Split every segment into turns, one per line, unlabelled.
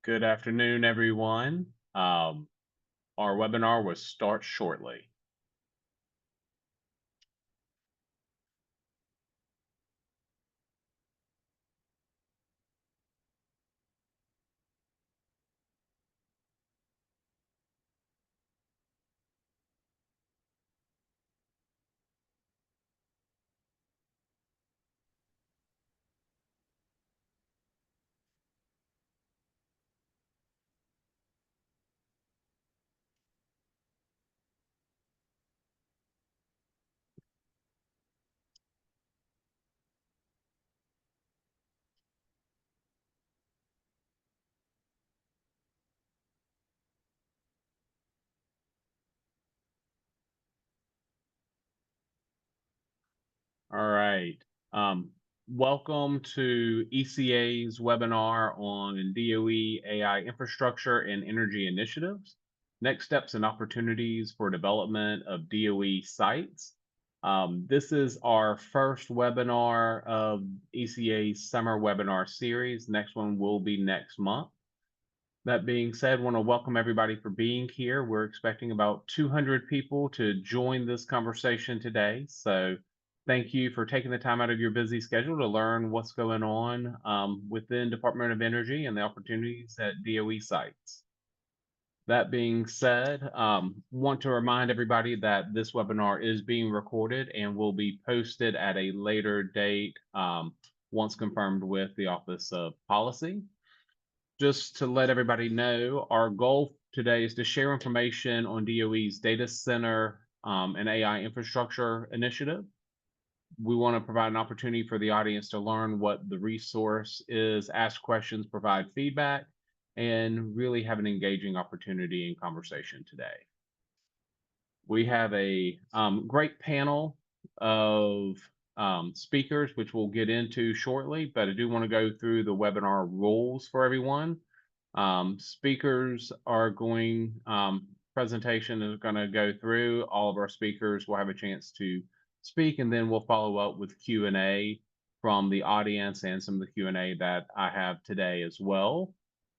Good afternoon, everyone. Our webinar will start shortly. All right. Welcome to ECA's webinar on DOE AI infrastructure and energy initiatives, next steps and opportunities for development of DOE sites. This is our first webinar of ECA's summer webinar series. Next one will be next month. That being said, I want to welcome everybody for being here. We're expecting about 200 people to join this conversation today. So thank you for taking the time out of your busy schedule to learn what's going on within Department of Energy and the opportunities at DOE sites. That being said, want to remind everybody that this webinar is being recorded and will be posted at a later date once confirmed with the Office of Policy. Just to let everybody know, our goal today is to share information on DOE's data center and AI infrastructure initiative. We want to provide an opportunity for the audience to learn what the resource is, ask questions, provide feedback, and really have an engaging opportunity and conversation today. We have a great panel of speakers, which we'll get into shortly, but I do want to go through the webinar rules for everyone. Speakers are going, presentation is going to go through. All of our speakers will have a chance to speak, and then we'll follow up with Q&A from the audience and some of the Q&A that I have today as well.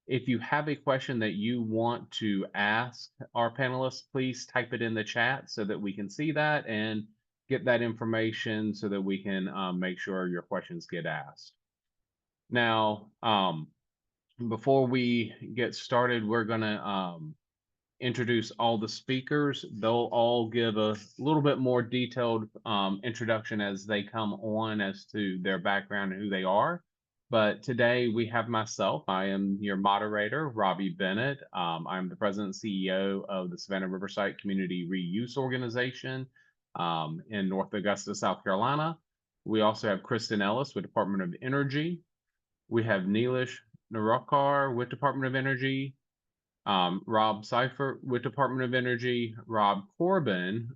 If you have a question that you want to ask our panelists, please type it in the chat so that we can see that and get that information so that we can make sure your questions get asked. Now, before we get started, we're going to introduce all the speakers. They'll all give a little bit more detailed introduction as they come on as to their background and who they are. But today we have myself. I am your moderator, Robbie Bennett. I'm the president and CEO of the Savannah Riverside Community Reuse Organization in North Augusta, South Carolina. We also have Kristen Ellis with Department of Energy. We have Neelish Narokar with Department of Energy. Rob Seifert with Department of Energy. Rob Corbin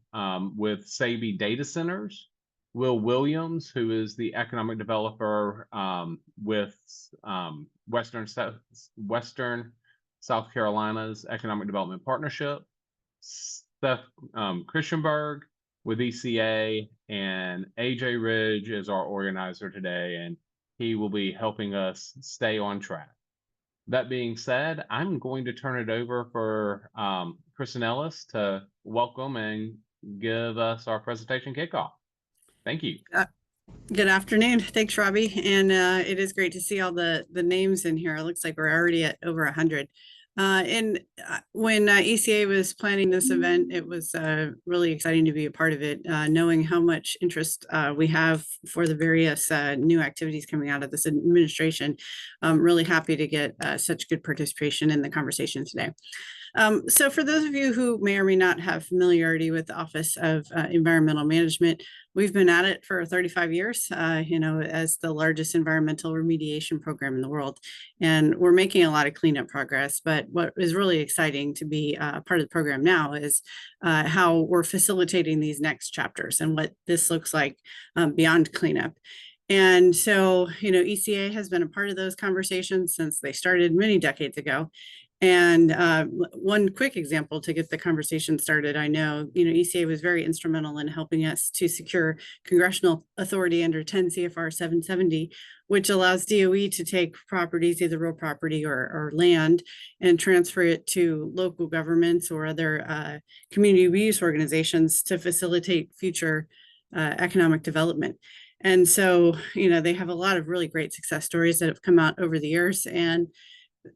with Savvy Data Centers. Will Williams, who is the economic developer with Western South Carolina's Economic Development Partnership. Seth Christianberg with ECA, and AJ Ridge is our organizer today, and he will be helping us stay on track. That being said, I'm going to turn it over for Kristen Ellis to welcome and give us our presentation kickoff. Thank you.
Good afternoon. Thanks, Robbie. And it is great to see all the names in here. It looks like we're already at over 100. When ECA was planning this event, it was really exciting to be a part of it, knowing how much interest we have for the various new activities coming out of this administration. I'm really happy to get such good participation in the conversation today. So for those of you who may or may not have familiarity with the Office of Environmental Management, we've been at it for 35 years, as the largest environmental remediation program in the world. And we're making a lot of cleanup progress. But what is really exciting to be part of the program now is how we're facilitating these next chapters and what this looks like beyond cleanup. And so, ECA has been a part of those conversations since they started many decades ago. And one quick example to get the conversation started, I know, ECA was very instrumental in helping us to secure congressional authority under 10 CFR 770, which allows DOE to take properties, either real property or land, and transfer it to local governments or other community reuse organizations to facilitate future economic development. And so, they have a lot of really great success stories that have come out over the years. And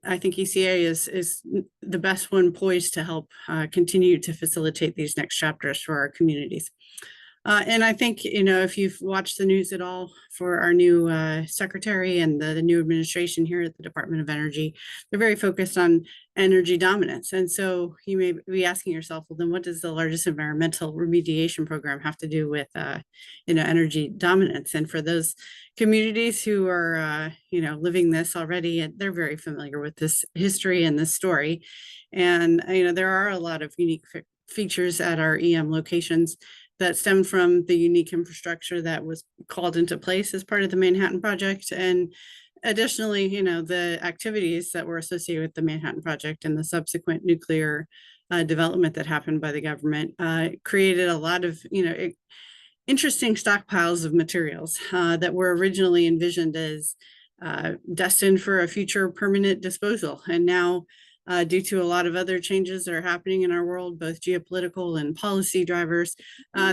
I think ECA is the best one poised to help continue to facilitate these next chapters for our communities. And I think, if you've watched the news at all for our new secretary and the new administration here at the Department of Energy, they're very focused on energy dominance. And so you may be asking yourself, well, then what does the largest environmental remediation program have to do with, energy dominance? And for those communities who are, living this already, they're very familiar with this history and this story. And, there are a lot of unique features at our EM locations that stemmed from the unique infrastructure that was called into place as part of the Manhattan Project. And additionally, the activities that were associated with the Manhattan Project and the subsequent nuclear development that happened by the government created a lot of, interesting stockpiles of materials that were originally envisioned as destined for a future permanent disposal. And now, due to a lot of other changes that are happening in our world, both geopolitical and policy drivers,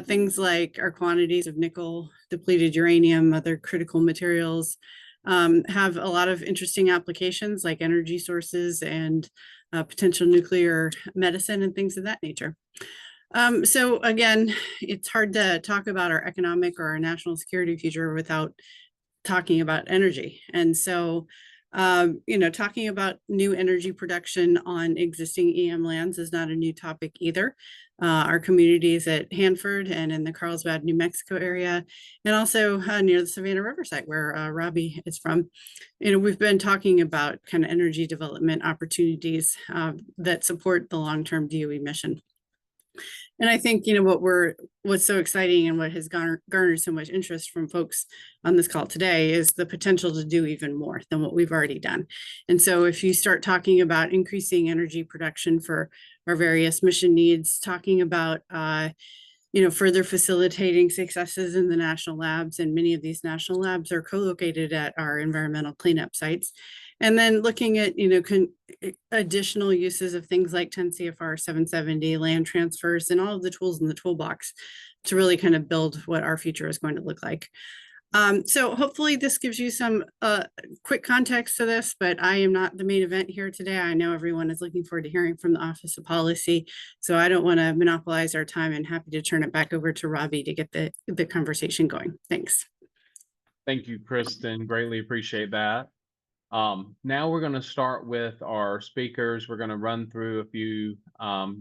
things like our quantities of nickel, depleted uranium, other critical materials have a lot of interesting applications like energy sources and potential nuclear medicine and things of that nature. So again, it's hard to talk about our economic or our national security future without talking about energy. And so, talking about new energy production on existing EM lands is not a new topic either. Our communities at Hanford and in the Carlsbad, New Mexico area, and also near the Savannah River site where Robbie is from, we've been talking about kind of energy development opportunities that support the long-term DOE mission. And I think, what's so exciting and what has garnered so much interest from folks on this call today is the potential to do even more than what we've already done. And so if you start talking about increasing energy production for our various mission needs, talking about, further facilitating successes in the national labs, and many of these national labs are co-located at our environmental cleanup sites. And then looking at, additional uses of things like 10 CFR 770, land transfers, and all of the tools in the toolbox to really kind of build what our future is going to look like. So hopefully this gives you some quick context to this, but I am not the main event here today. I know everyone is looking forward to hearing from the Office of Policy, so I don't want to monopolize our time, and happy to turn it back over to Robbie to get the conversation going. Thanks.
Thank you, Kristen. Greatly appreciate that. Now we're going to start with our speakers. We're going to run through a few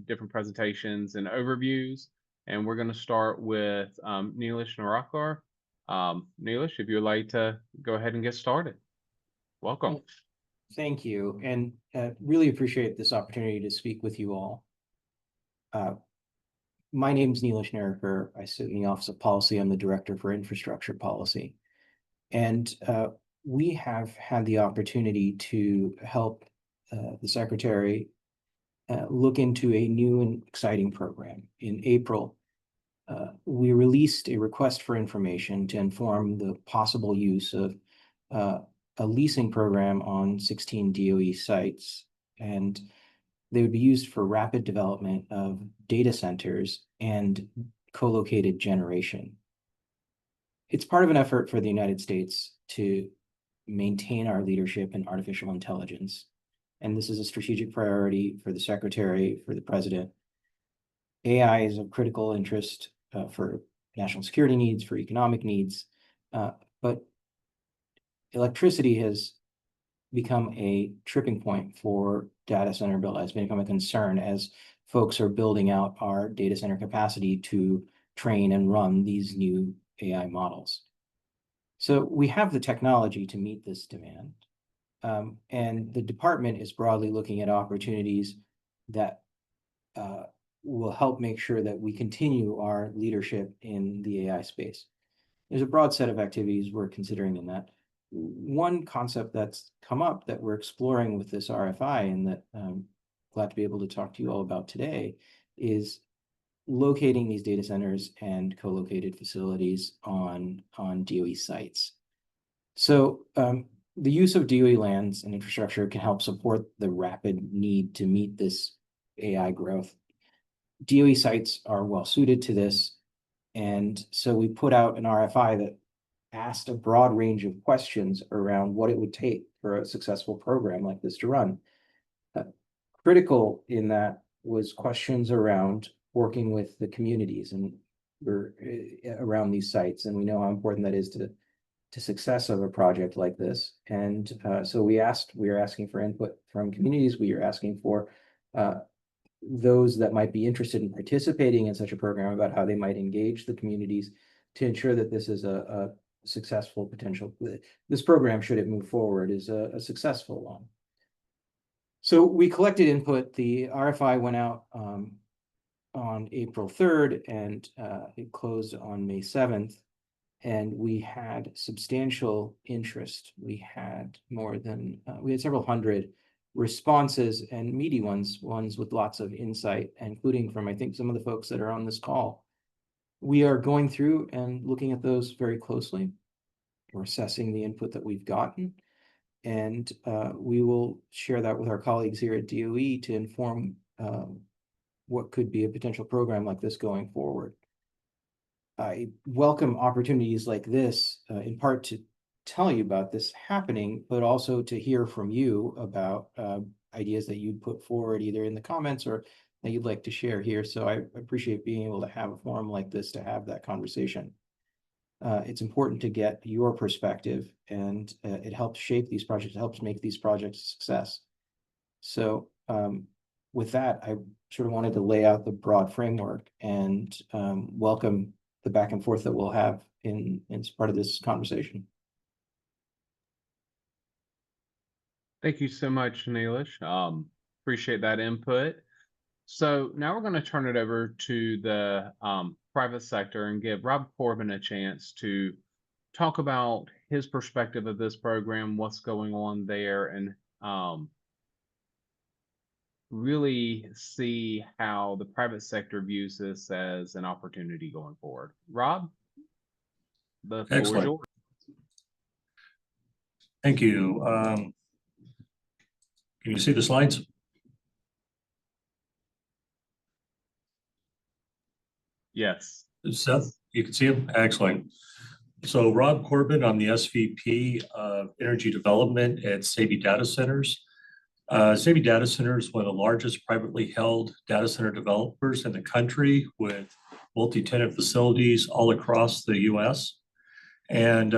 different presentations and overviews, and we're going to start with Neelish Narakar. Neelish, if you'd like to go ahead and get started. Welcome.
Thank you, and really appreciate this opportunity to speak with you all. My name is Neelish Narakar. I sit in the Office of Policy. I'm the Director for Infrastructure Policy. And we have had the opportunity to help the Secretary look into a new and exciting program. In April, we released a request for information to inform the possible use of a leasing program on 16 DOE sites, and they would be used for rapid development of data centers and co-located generation. It's part of an effort for the United States to maintain our leadership in artificial intelligence, and this is a strategic priority for the Secretary, for the President. AI is of critical interest for national security needs, for economic needs, but electricity has become a tripping point for data center build. Has become a concern as folks are building out our data center capacity to train and run these new AI models. So we have the technology to meet this demand, and the department is broadly looking at opportunities that will help make sure that we continue our leadership in the AI space. There's a broad set of activities we're considering in that. one concept that's come up that we're exploring with this RFI, and that I'm glad to be able to talk to you all about today, is locating these data centers and co-located facilities on DOE sites. So the use of DOE lands and infrastructure can help support the rapid need to meet this AI growth. DOE sites are well suited to this, and so we put out an RFI that asked a broad range of questions around what it would take for a successful program like this to run. Critical in that was questions around working with the communities and around these sites, and we know how important that is to success of a project like this. And so we are asking for input from communities. We are asking for those that might be interested in participating in such a program about how they might engage the communities to ensure that this is a successful potential. This program, should it move forward, is a successful one. So we collected input. The RFI went out on April 3rd, and it closed on May 7th. And we had substantial interest. We had we had several hundred responses, and meaty ones with lots of insight, including from, I think, some of the folks that are on this call. We are going through and looking at those very closely. We're assessing the input that we've gotten, and we will share that with our colleagues here at DOE to inform what could be a potential program like this going forward. I welcome opportunities like this, in part to tell you about this happening, but also to hear from you about ideas that you'd put forward either in the comments or that you'd like to share here. So I appreciate being able to have a forum like this to have that conversation. It's important to get your perspective, and it helps shape these projects, it helps make these projects a success. So with that, I sort of wanted to lay out the broad framework and welcome the back and forth that we'll have in part of this conversation.
Thank you so much, Neelish. Appreciate that input. So now we're going to turn it over to the private sector and give Rob Corbin a chance to talk about his perspective of this program, what's going on there, and really see how the private sector views this as an opportunity going forward. Rob, the floor is yours.
Thank you. Can you see the slides?
Yes.
Seth, you can see them? Excellent. So Rob Corbin, I'm the SVP of Energy Development at Savvy Data Centers. Savvy Data Centers is one of the largest privately held data center developers in the country, with multi-tenant facilities all across the US. And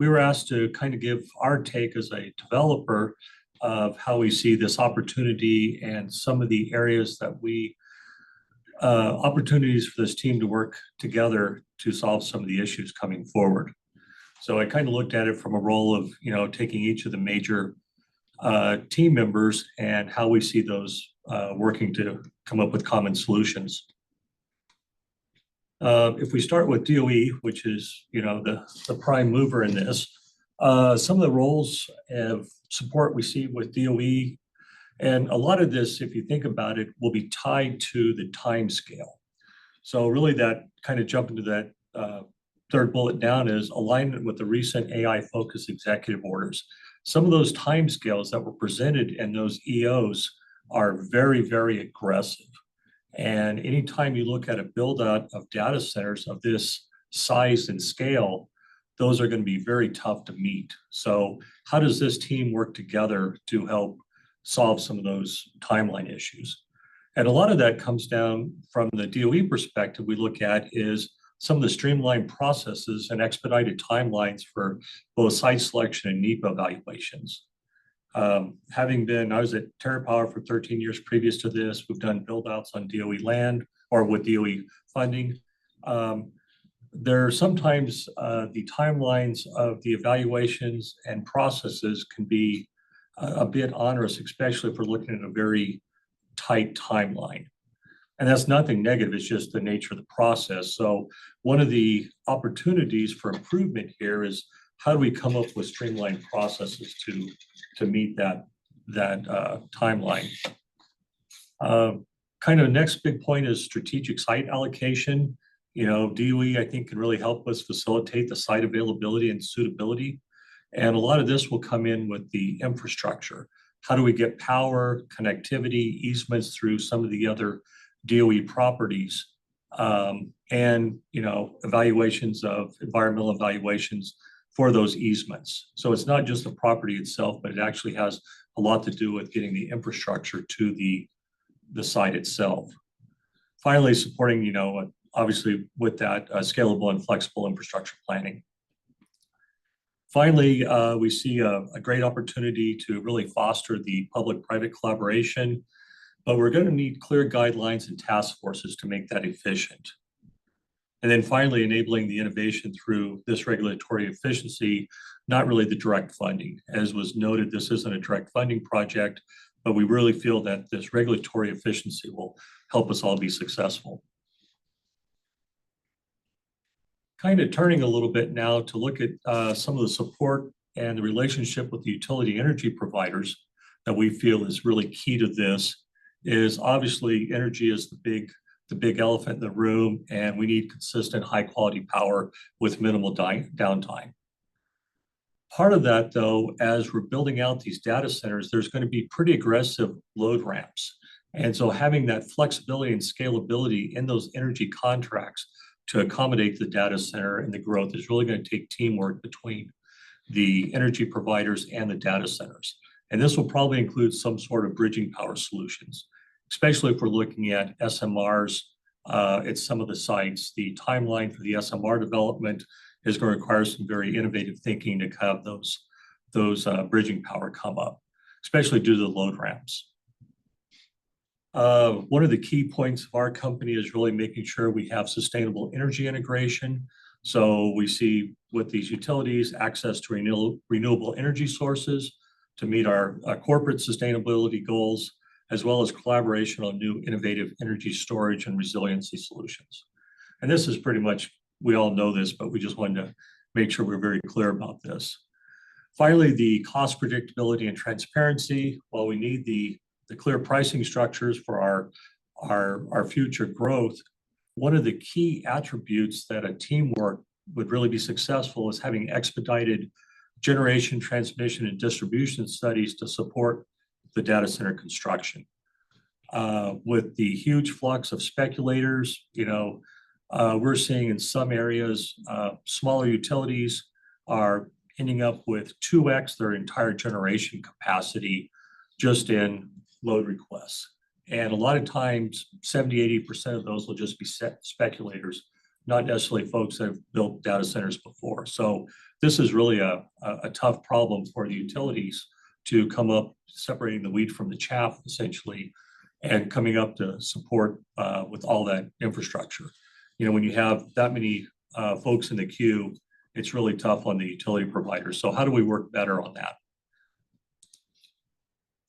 we were asked to kind of give our take as a developer of how we see this opportunity and some of the areas that opportunities for this team to work together to solve some of the issues coming forward. So I kind of looked at it from a role of, taking each of the major team members and how we see those working to come up with common solutions. If we start with DOE, which is, the prime mover in this, some of the roles of support we see with DOE, and a lot of this, if you think about it, will be tied to the time scale. So really that kind of jump into that third bullet down is alignment with the recent AI-focused executive orders. Some of those timescales that were presented in those EOs are very, very aggressive. And anytime you look at a build out of data centers of this size and scale, those are going to be very tough to meet. So how does this team work together to help solve some of those timeline issues? And a lot of that comes down from the DOE perspective we look at is some of the streamlined processes and expedited timelines for both site selection and NEPA evaluations. I was at TerraPower for 13 years previous to this. We've done build outs on DOE land or with DOE funding. There are sometimes the timelines of the evaluations and processes can be a bit onerous, especially if we're looking at a very tight timeline. And that's nothing negative, it's just the nature of the process. So one of the opportunities for improvement here is how do we come up with streamlined processes to meet that timeline? Kind of next big point is strategic site allocation. You know, DOE, I think, can really help us facilitate the site availability and suitability. And a lot of this will come in with the infrastructure. How do we get power, connectivity, easements through some of the other DOE properties? And, you know, environmental evaluations for those easements. So it's not just the property itself, but it actually has a lot to do with getting the infrastructure to the site itself. Finally, supporting, you know, obviously with that scalable and flexible infrastructure planning. Finally, we see a great opportunity to really foster the public-private collaboration, but we're going to need clear guidelines and task forces to make that efficient. And then finally, enabling the innovation through this regulatory efficiency, not really the direct funding. As was noted, this isn't a direct funding project, but we really feel that this regulatory efficiency will help us all be successful. Kind of turning a little bit now to look at some of the support and the relationship with the utility energy providers that we feel is really key to this is obviously energy is the big elephant in the room, and we need consistent high quality power with minimal downtime. Part of that, though, as we're building out these data centers, there's going to be pretty aggressive load ramps. And so having that flexibility and scalability in those energy contracts to accommodate the data center and the growth is really going to take teamwork between the energy providers and the data centers. And this will probably include some sort of bridging power solutions, especially if we're looking at SMRs at some of the sites. The timeline for the SMR development is going to require some very innovative thinking to have those bridging power come up, especially due to the load ramps. One of the key points of our company is really making sure we have sustainable energy integration. So we see with these utilities access to renewable energy sources to meet our corporate sustainability goals, as well as collaboration on new innovative energy storage and resiliency solutions. And this is pretty much, we all know this, but we just wanted to make sure we're very clear about this. Finally, the cost predictability and transparency. While we need the clear pricing structures for our future growth, one of the key attributes that a teamwork would really be successful is having expedited generation, transmission, and distribution studies to support the data center construction. With the huge flux of speculators, you know, we're seeing in some areas, smaller utilities are ending up with 2x their entire generation capacity just in load requests. And a lot of times, 70–80% of those will just be speculators, not necessarily folks that have built data centers before. So this is really a tough problem for the utilities to come up, separating the wheat from the chaff, essentially, and coming up to support with all that infrastructure. You know, when you have that many folks in the queue, it's really tough on the utility providers. So how do we work better on that?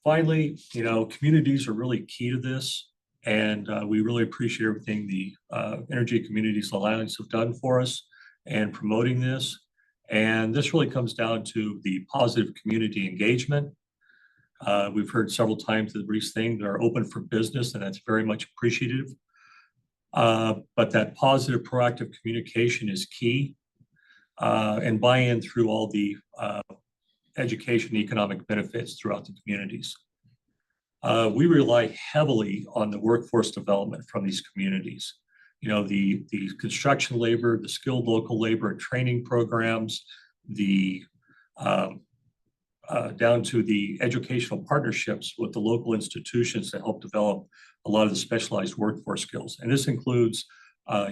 Finally, you know, communities are really key to this, and we really appreciate everything the Energy Communities Alliance have done for us and promoting this. And this really comes down to the positive community engagement. We've heard several times that these things are open for business, and that's very much appreciative. But that positive, proactive communication is key, and buy-in through all the education, economic benefits throughout the communities. We rely heavily on the workforce development from these communities. You know, the construction labor, the skilled local labor and training programs, the down to the educational partnerships with the local institutions that help develop a lot of the specialized workforce skills. And this includes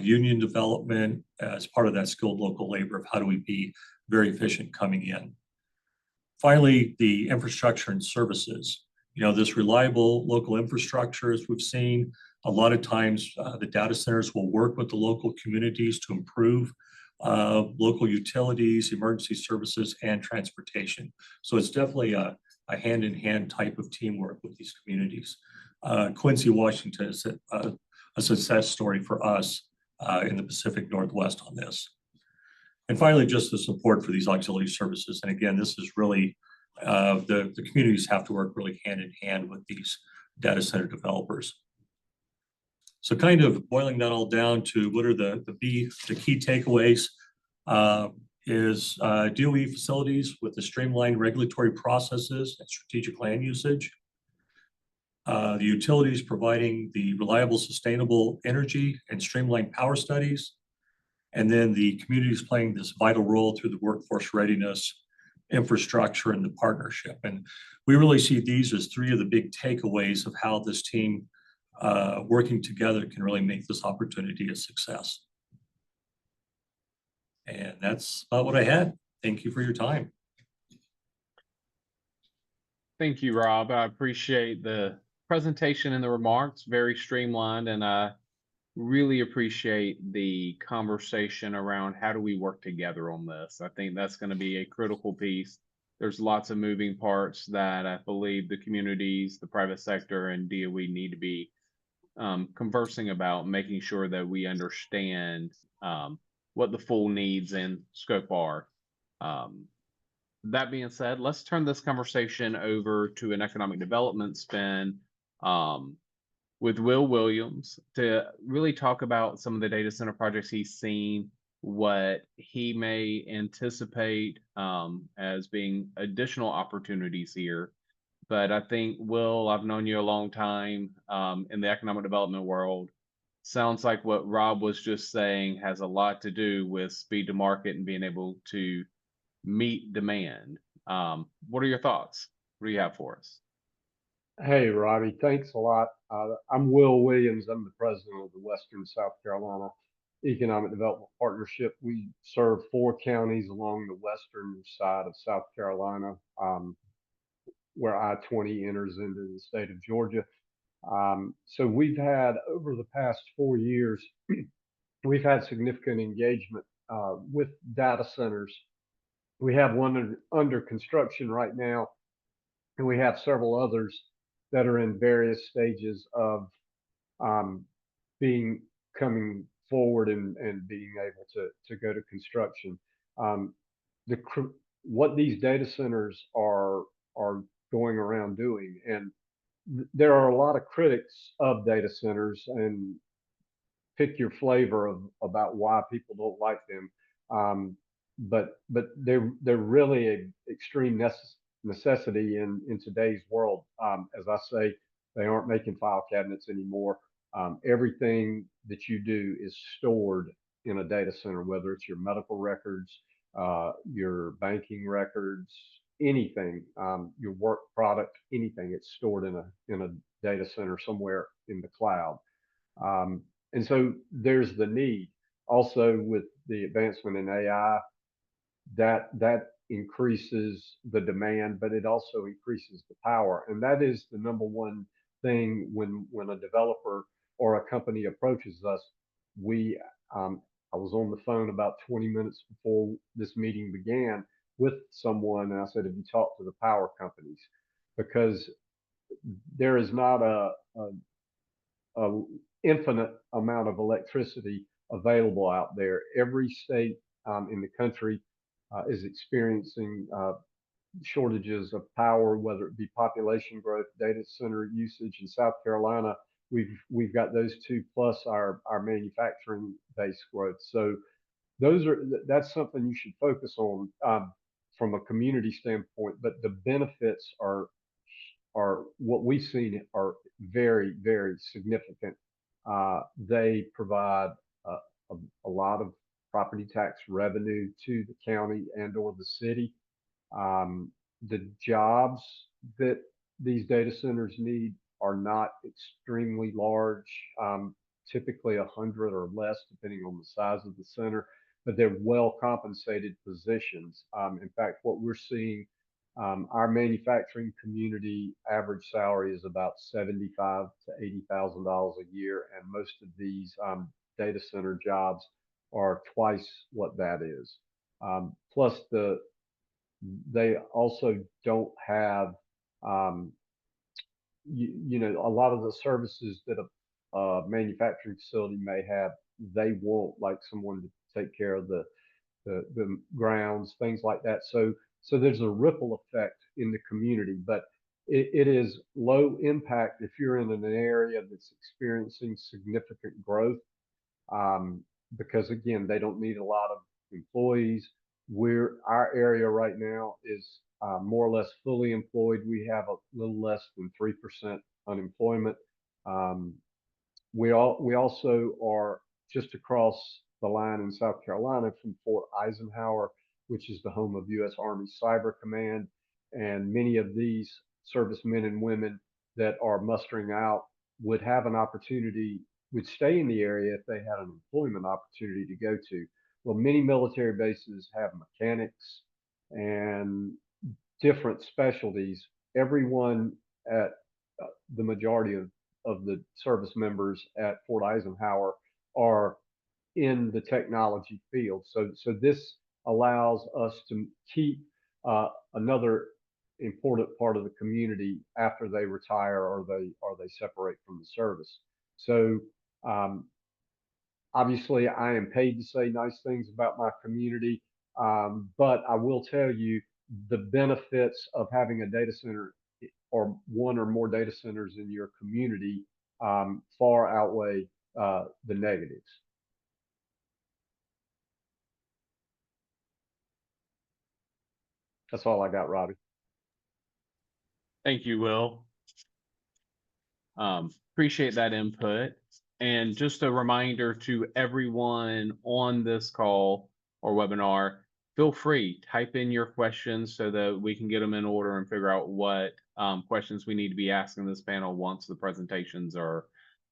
union development as part of that skilled local labor of how do we be very efficient coming in. Finally, the infrastructure and services. You know, this reliable local infrastructure, as we've seen, a lot of times the data centers will work with the local communities to improve local utilities, emergency services, and transportation. So it's definitely a hand-in-hand type of teamwork with these communities. Quincy, Washington is a success story for us in the Pacific Northwest on this. And finally, just the support for these auxiliary services. And again, this is really, the communities have to work really hand in hand with these data center developers. So kind of boiling that all down to what are the key takeaways, is DOE facilities with the streamlined regulatory processes and strategic land usage. The utilities providing the reliable, sustainable energy and streamlined power studies. And then the communities playing this vital role through the workforce readiness, infrastructure, and the partnership. And we really see these as three of the big takeaways of how this team working together can really make this opportunity a success. And that's about what I had. Thank you for your time.
Thank you, Rob. I appreciate the presentation and the remarks, very streamlined, and I really appreciate the conversation around how do we work together on this. I think that's going to be a critical piece. There's lots of moving parts that I believe the communities, the private sector, and DOE need to be conversing about, making sure that we understand what the full needs and scope are. That being said, let's turn this conversation over to an economic development spin with Will Williams to really talk about some of the data center projects he's seen, what he may anticipate as being additional opportunities here. But I think, Will, I've known you a long time in the economic development world. Sounds like what Rob was just saying has a lot to do with speed to market and being able to meet demand. What are your thoughts? What do you have for us?
Hey, Robbie, thanks a lot. I'm Will Williams. I'm the president of the Western South Carolina Economic Development Partnership. We serve 4 counties along the western side of South Carolina, where I-20 enters into the state of Georgia. So we've had, over the past 4 years, we've had significant engagement with data centers. We have one under construction right now, and we have several others that are in various stages of coming forward and being able to go to construction. What these data centers are going around doing, and there are a lot of critics of data centers, and pick your flavor about why people don't like them. But they're really an extreme necessity in today's world. As I say, they aren't making file cabinets anymore. Everything that you do is stored in a data center, whether it's your medical records, your banking records, anything, your work product, anything. It's stored in a data center somewhere in the cloud. And so there's the need. Also, with the advancement in AI, that increases the demand, but it also increases the power. And that is the number one thing when a developer or a company approaches us. I was on the phone about 20 minutes before this meeting began with someone, and I said, have you talked to the power companies? Because there is not a infinite amount of electricity available out there. Every state in the country is experiencing shortages of power, whether it be population growth, data center usage. In South Carolina, we've got those two plus our manufacturing base growth. So that's something you should focus on from a community standpoint. But the benefits are what we've seen are very, very significant. They provide a lot of property tax revenue to the county and or the city. The jobs that these data centers need are not extremely large, typically 100 or less, depending on the size of the center, but they're well compensated positions. In fact, what we're seeing, our manufacturing community average salary is about $75,000 to $80,000 a year, and most of these data center jobs are twice what that is. Plus, they also don't have, a lot of the services that a manufacturing facility may have. They won't, like someone to take care of the the grounds, things like that. So there's a ripple effect in the community, but it is low impact if you're in an area that's experiencing significant growth, because again, they don't need a lot of employees. Our area right now is more or less fully employed. We have a little less than 3% unemployment. Um, we also are just across the line in South Carolina from Fort Eisenhower, which is the home of U.S. Army Cyber Command, and many of these servicemen and women that are mustering out would have an opportunity, would stay in the area if they had an employment opportunity to go to. Well, many military bases have mechanics and different specialties. Everyone at the majority of the service members at Fort Eisenhower are in the technology field. So this allows us to keep another important part of the community after they retire or they separate from the service. So um, obviously, I am paid to say nice things about my community, but I will tell you the benefits of having a data center or one or more data centers in your community far outweigh the negatives. That's all I got, Robbie.
Thank you, Will. Appreciate that input. And just a reminder to everyone on this call or webinar, feel free, type in your questions so that we can get them in order and figure out what questions we need to be asking this panel once the presentations are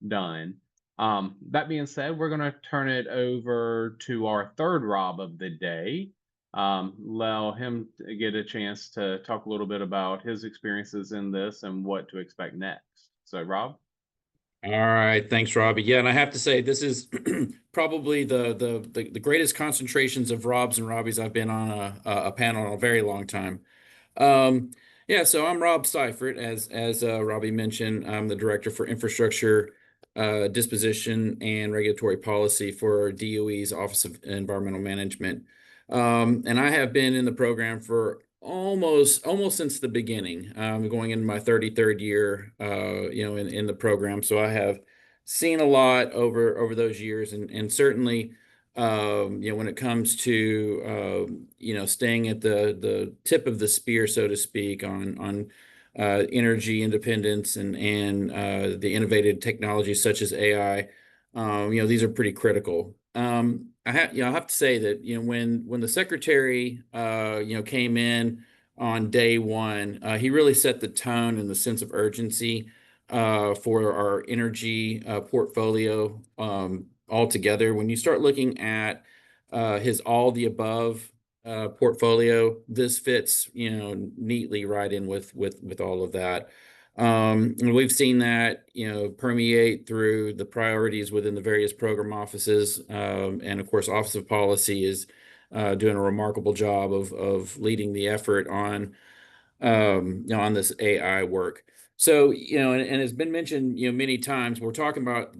done. That being said, we're going to turn it over to our third Rob of the day. Allow him to get a chance to talk a little bit about his experiences in this and what to expect next. So, Rob?
All right, thanks, Robbie. Yeah, and I have to say this is probably the greatest concentrations of Robs and Robbies I've been on a panel in a very long time. Yeah, so I'm Rob Seifert, as Robbie mentioned. I'm the Director for Infrastructure Disposition and Regulatory Policy for DOE's Office of Environmental Management. And I have been in the program for almost since the beginning. Going into my 33rd year, in the program. So I have seen a lot over those years, and certainly, when it comes to staying at the tip of the spear, so to speak, on energy independence and the innovative technologies such as AI, these are pretty critical. I have to say that when the secretary came in on day one, he really set the tone and the sense of urgency for our energy portfolio altogether. When you start looking at his all the above portfolio, this fits neatly right in with all of that. And we've seen that, permeate through the priorities within the various program offices. And of course, Office of Policy is doing a remarkable job of leading the effort on this AI work. So, and it's been mentioned, many times, we're talking about,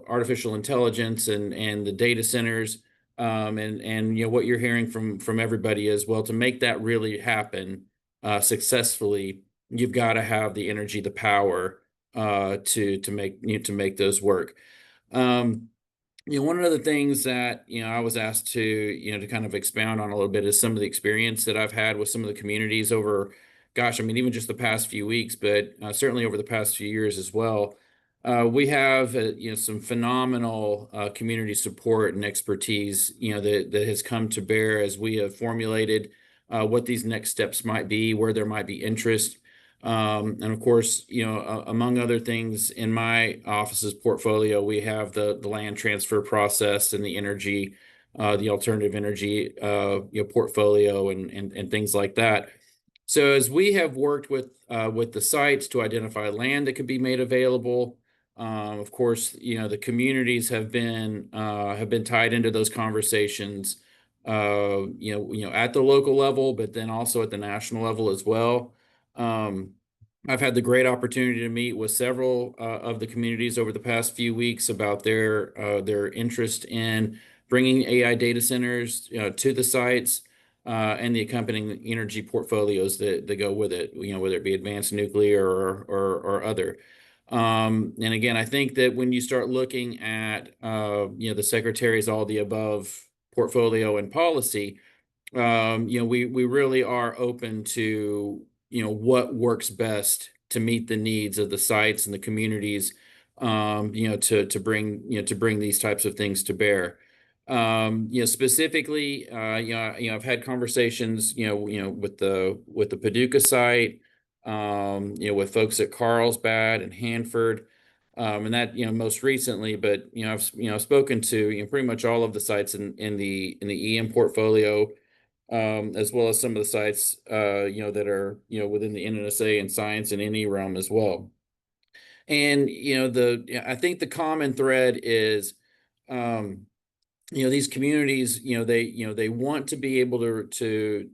artificial intelligence and the data centers, and what you're hearing from everybody as well. To make that really happen successfully, you've got to have the energy, the power to make those work. One of the things that I was asked to kind of expound on a little bit is some of the experience that I've had with some of the communities over, gosh, I mean, even just the past few weeks, but certainly over the past few years as well. We have some phenomenal community support and expertise that has come to bear as we have formulated what these next steps might be, where there might be interest. And of course, among other things in my office's portfolio, we have the land transfer process and the energy, the alternative energy, portfolio and things like that. So as we have worked with the sites to identify land that could be made available, of course, the communities have been tied into those conversations, at the local level, but then also at the national level as well. I've had the great opportunity to meet with several of the communities over the past few weeks about their interest in bringing AI data centers, to the sites, and the accompanying energy portfolios that go with it, whether it be advanced nuclear or other. And again, I think that when you start looking at, the Secretary's all the above portfolio and policy, we really are open to, what works best to meet the needs of the sites and the communities, to bring these types of things to bear. Specifically, I've had conversations, with the Paducah site, with folks at Carlsbad and Hanford, and that, most recently, but, I've spoken to, pretty much all of the sites in the EM portfolio, as well as some of the sites, that are, within the NNSA and science and NE realm as well. And, I think the common thread is, these communities, they want to be able to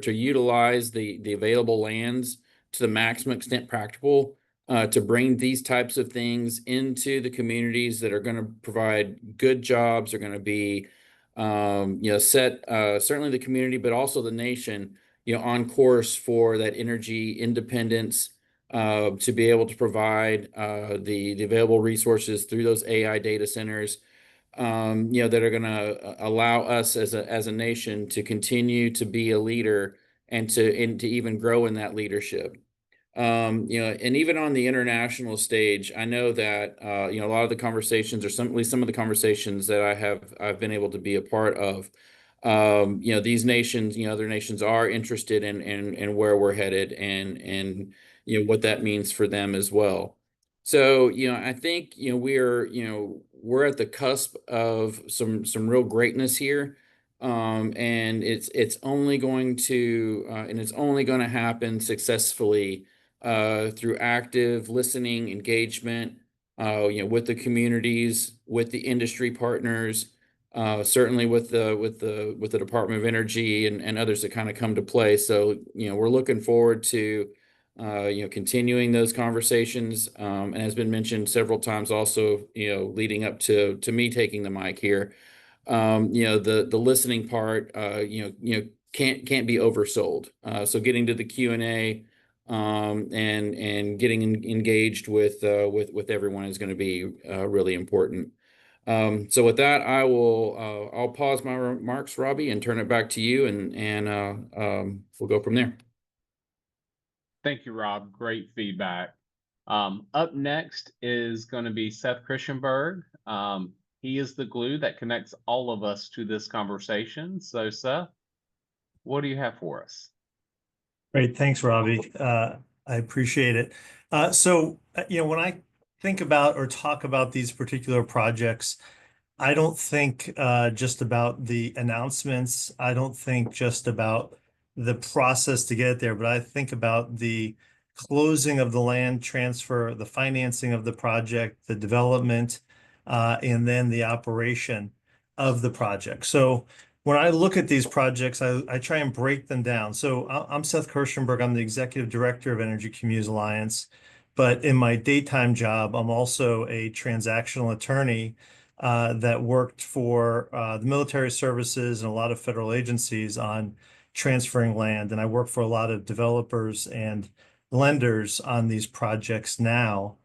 utilize the available lands to the maximum extent practical, to bring these types of things into the communities that are going to provide good jobs, are going to be, set, certainly the community, but also the nation, on course for that energy independence, to be able to provide, the available resources through those AI data centers, that are going to allow us as a nation to continue to be a leader and to even grow in that leadership. And even on the international stage, I know that, a lot of the conversations, or at least some of the conversations that I've been able to be a part of, these nations, other nations are interested in where we're headed, and what that means for them as well. So, I think, we're at the cusp of some real greatness here. And it's only going to happen successfully, through active listening, engagement, with the communities, with the industry partners, certainly with the Department of Energy and others that kind of come to play. So, we're looking forward to, continuing those conversations, and has been mentioned several times also, leading up to me taking the mic here. The listening part, can't be oversold. So getting to the Q&A, and getting engaged with everyone is going to be, really important. So with that, I'll pause my remarks, Robbie, and turn it back to you, and we'll go from there.
Thank you, Rob. Great feedback. Up next is going to be Seth Christianberg. He is the glue that connects all of us to this conversation. So, Seth, what do you have for us?
Great. Thanks, Robbie. I appreciate it. When I think about or talk about these particular projects, I don't think just about the announcements. I don't think just about the process to get it there, but I think about the closing of the land transfer, the financing of the project, the development, and then the operation of the project. So when I look at these projects, I try and break them down. So I'm Seth Kirschenberg. I'm the Executive Director of Energy Communities Alliance. But in my daytime job, I'm also a transactional attorney that worked for the military services and a lot of federal agencies on transferring land. And I work for a lot of developers and lenders on these projects now.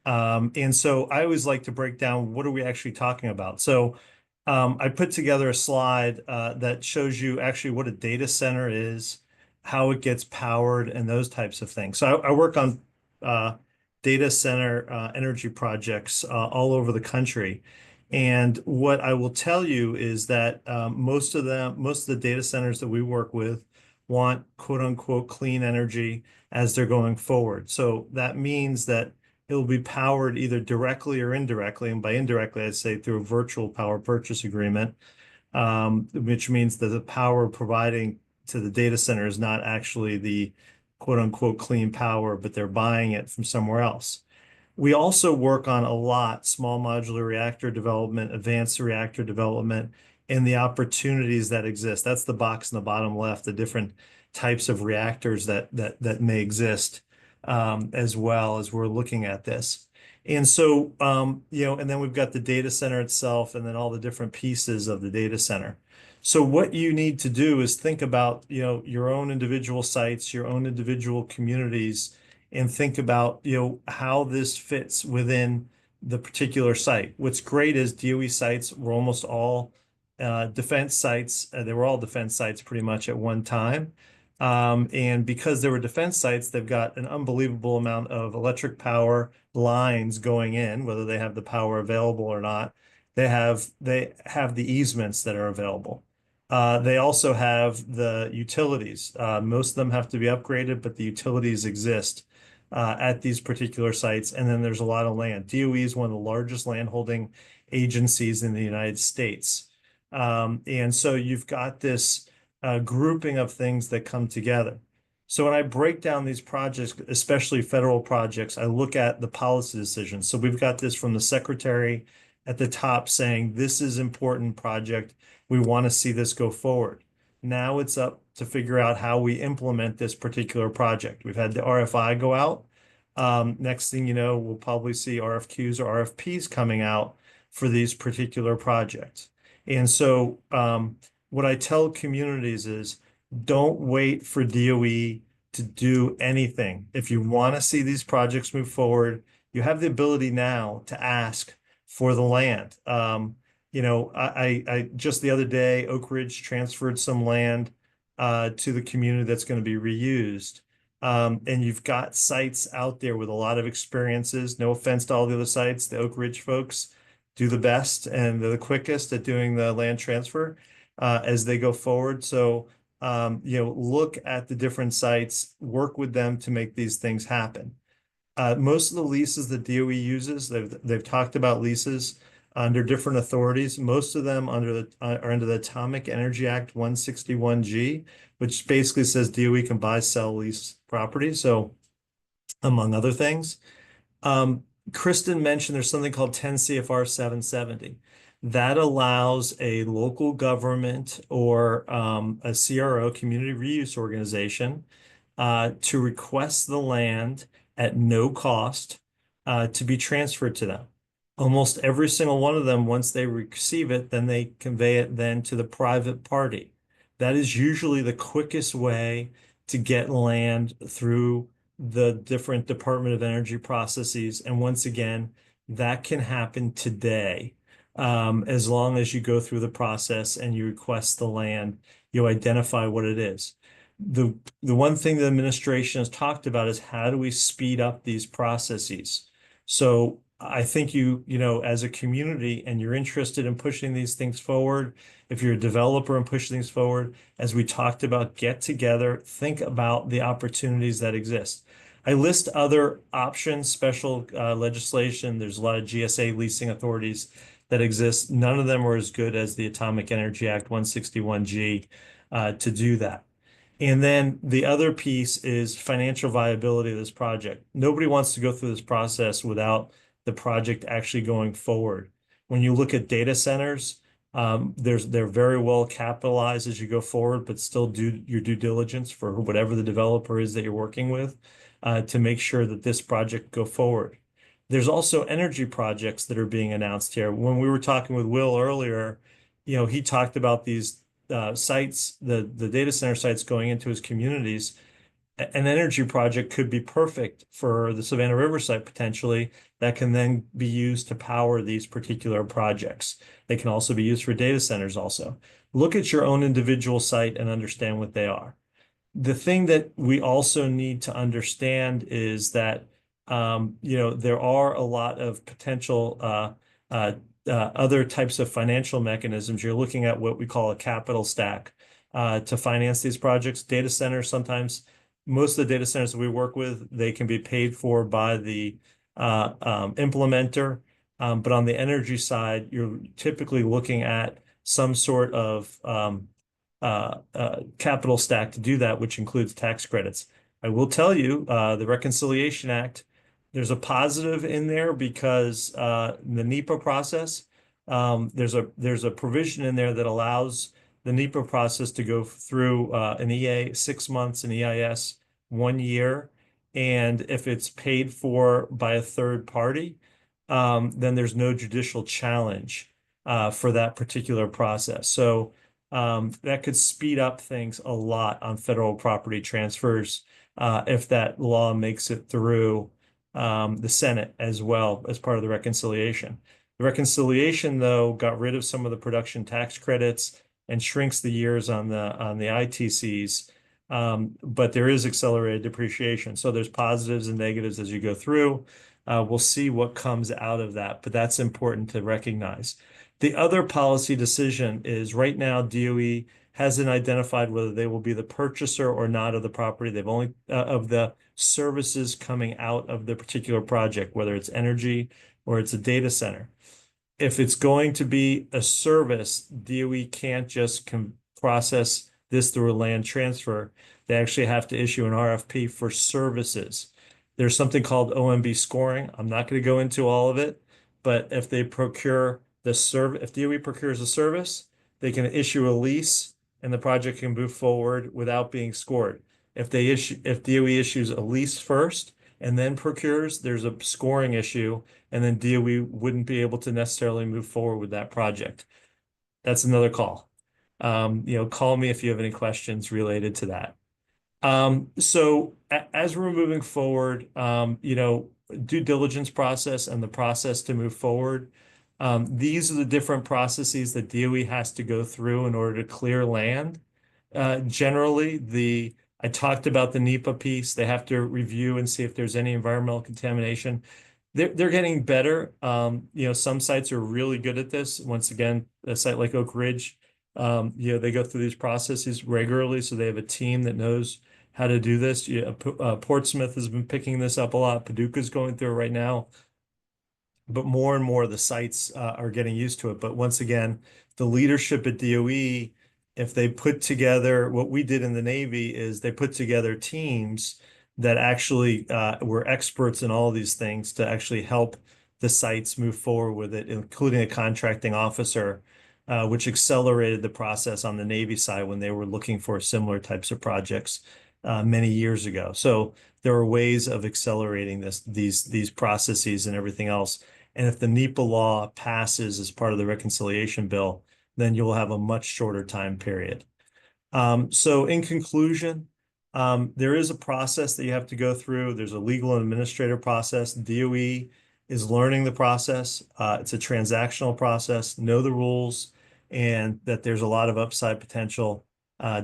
And so I always like to break down, what are we actually talking about? So I put together a slide that shows you actually what a data center is, how it gets powered, and those types of things. So I work on data center energy projects all over the country. And what I will tell you is that most of the data centers that we work with want quote unquote clean energy as they're going forward. So that means that it will be powered either directly or indirectly. And by indirectly, I'd say through a virtual power purchase agreement, which means that the power providing to the data center is not actually the quote unquote clean power, but they're buying it from somewhere else. We also work on a lot small modular reactor development, advanced reactor development, and the opportunities that exist. That's the box in the bottom left, the different types of reactors that may exist, as well as we're looking at this. And so, and then we've got the data center itself and then all the different pieces of the data center. So what you need to do is think about, your own individual sites, your own individual communities, and think about, how this fits within the particular site. What's great is DOE sites were almost all defense sites. They were all defense sites pretty much at one time. And because they were defense sites, they've got an unbelievable amount of electric power lines going in, whether they have the power available or not. They have the easements that are available. They also have the utilities. Most of them have to be upgraded, but the utilities exist at these particular sites. And then there's a lot of land. DOE is one of the largest landholding agencies in the United States. And so you've got this grouping of things that come together. So when I break down these projects, especially federal projects, I look at the policy decisions. So we've got this from the secretary at the top saying, this is important project. We want to see this go forward. Now it's up to figure out how we implement this particular project. We've had the RFI go out. Next thing you know, we'll probably see RFQs or RFPs coming out for these particular projects. And so what I tell communities is don't wait for DOE to do anything. If you want to see these projects move forward, you have the ability now to ask for the land. I just the other day, Oak Ridge transferred some land to the community that's going to be reused. And you've got sites out there with a lot of experiences. No offense to all the other sites, the Oak Ridge folks do the best and they're the quickest at doing the land transfer as they go forward. So, look at the different sites, work with them to make these things happen. Most of the leases that DOE uses, they've talked about leases under different authorities. Most of them are under the Atomic Energy Act 161G, which basically says DOE can buy, sell, lease property. So, among other things. Kristen mentioned there's something called 10 CFR 770. That allows a local government or a CRO, community reuse organization, to request the land at no cost to be transferred to them. Almost every single one of them, once they receive it, then they convey it then to the private party. That is usually the quickest way to get land through the different Department of Energy processes. And once again, that can happen today. As long as you go through the process and you request the land, you identify what it is. The one thing the administration has talked about is how do we speed up these processes? So I think as a community and you're interested in pushing these things forward, if you're a developer and pushing things forward, as we talked about, get together, think about the opportunities that exist. I list other options, special legislation. There's a lot of GSA leasing authorities that exist. None of them are as good as the Atomic Energy Act 161G to do that. And then the other piece is financial viability of this project. Nobody wants to go through this process without the project actually going forward. When you look at data centers, they're very well capitalized as you go forward, but still do your due diligence for whatever the developer is that you're working with to make sure that this project go forward. There's also energy projects that are being announced here. When we were talking with Will earlier, he talked about these sites, the data center sites going into his communities. An energy project could be perfect for the Savannah River site potentially that can then be used to power these particular projects. They can also be used for data centers also. Look at your own individual site and understand what they are. The thing that we also need to understand is that there are a lot of potential other types of financial mechanisms. You're looking at what we call a capital stack to finance these projects. Data centers, sometimes most of the data centers that we work with, they can be paid for by the implementer. But on the energy side, you're typically looking at some sort of capital stack to do that, which includes tax credits. I will tell you, the Reconciliation Act, there's a positive in there because the NEPA process, there's a provision in there that allows the NEPA process to go through an EA 6 months, an EIS 1 year. And if it's paid for by a third party, then there's no judicial challenge for that particular process. So that could speed up things a lot on federal property transfers if that law makes it through the Senate as well as part of the reconciliation. The reconciliation, though, got rid of some of the production tax credits and shrinks the years on the ITCs. But there is accelerated depreciation. So there's positives and negatives as you go through. We'll see what comes out of that, but that's important to recognize. The other policy decision is right now DOE hasn't identified whether they will be the purchaser or not of the property. They've only of the services coming out of the particular project, whether it's energy or it's a data center. If it's going to be a service, DOE can't just process this through a land transfer. They actually have to issue an RFP for services. There's something called OMB scoring. I'm not going to go into all of it, but if they procure the service, if DOE procures a service, they can issue a lease and the project can move forward without being scored. If DOE issues a lease first and then procures, there's a scoring issue, and then DOE wouldn't be able to necessarily move forward with that project. That's another call. Call me if you have any questions related to that. So as we're moving forward, due diligence process and the process to move forward, these are the different processes that DOE has to go through in order to clear land. Generally, I talked about the NEPA piece. They have to review and see if there's any environmental contamination. They're getting better. Some sites are really good at this. Once again, a site like Oak Ridge, they go through these processes regularly, so they have a team that knows how to do this. Portsmouth has been picking this up a lot. Paducah's going through it right now. But more and more of the sites are getting used to it. But once again, the leadership at DOE, if they put together, what we did in the Navy is they put together teams that actually were experts in all these things to actually help the sites move forward with it, including a contracting officer, which accelerated the process on the Navy side when they were looking for similar types of projects many years ago. So there are ways of accelerating these processes and everything else. And if the NEPA law passes as part of the reconciliation bill, then you'll have a much shorter time period. So in conclusion, there is a process that you have to go through. There's a legal and administrative process. DOE is learning the process. It's a transactional process. Know the rules, and that there's a lot of upside potential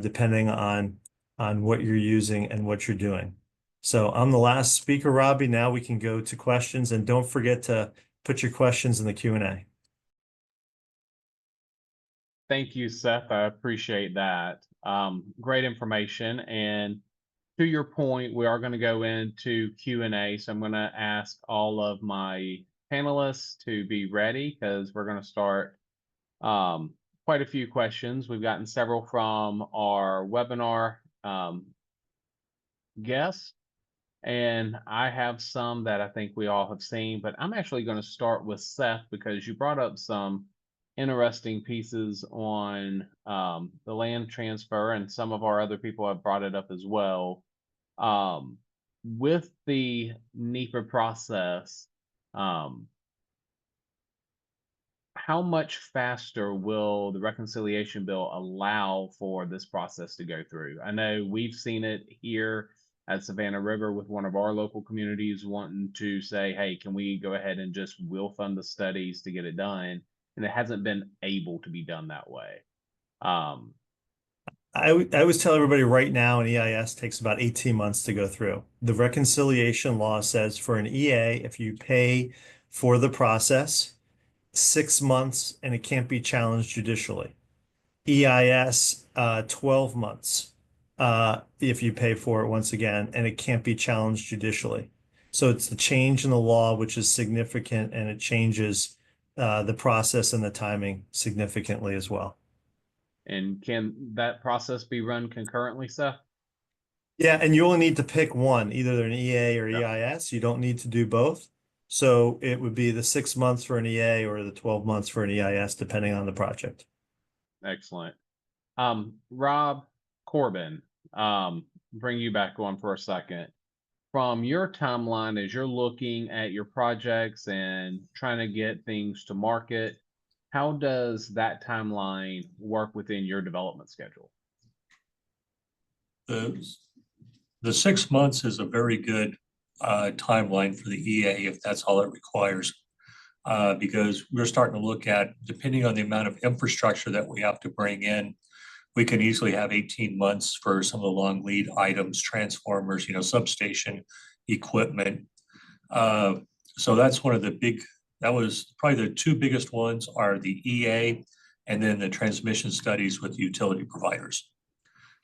depending on what you're using and what you're doing. So I'm the last speaker, Robbie. Now we can go to questions, and don't forget to put your questions in the Q&A.
Thank you, Seth. I appreciate that. Great information. And to your point, we are going to go into Q&A. So I'm going to ask all of my panelists to be ready because we're going to start quite a few questions. We've gotten several from our webinar guests, and I have some that I think we all have seen, but I'm actually going to start with Seth because you brought up some interesting pieces on the land transfer, and some of our other people have brought it up as well. With the NEPA process, how much faster will the reconciliation bill allow for this process to go through? I know we've seen it here at Savannah River with one of our local communities wanting to say, hey, can we go ahead and just will fund the studies to get it done? And it hasn't been able to be done that way.
I always tell everybody right now an EIS takes about 18 months to go through. The reconciliation law says for an EA, if you pay for the process, 6 months, and it can't be challenged judicially. EIS, 12 months if you pay for it once again, and it can't be challenged judicially. So it's the change in the law, which is significant, and it changes the process and the timing significantly as well.
And can that process be run concurrently, Seth?
Yeah, and you only need to pick one, either an EA or
Yeah.
EIS. You don't need to do both. So it would be the 6 months for an EA or the 12 months for an EIS, depending on the project.
Excellent. Rob Corbin, bring you back on for a second. from your timeline, as you're looking at your projects and trying to get things to market, how does that timeline work within your development schedule?
The 6 months is a very good timeline for the EA if that's all it requires. Because we're starting to look at, depending on the amount of infrastructure that we have to bring in, we can easily have 18 months for some of the long lead items, transformers, substation equipment. So that's one of the big, that was probably the two biggest ones are the EA and then the transmission studies with utility providers.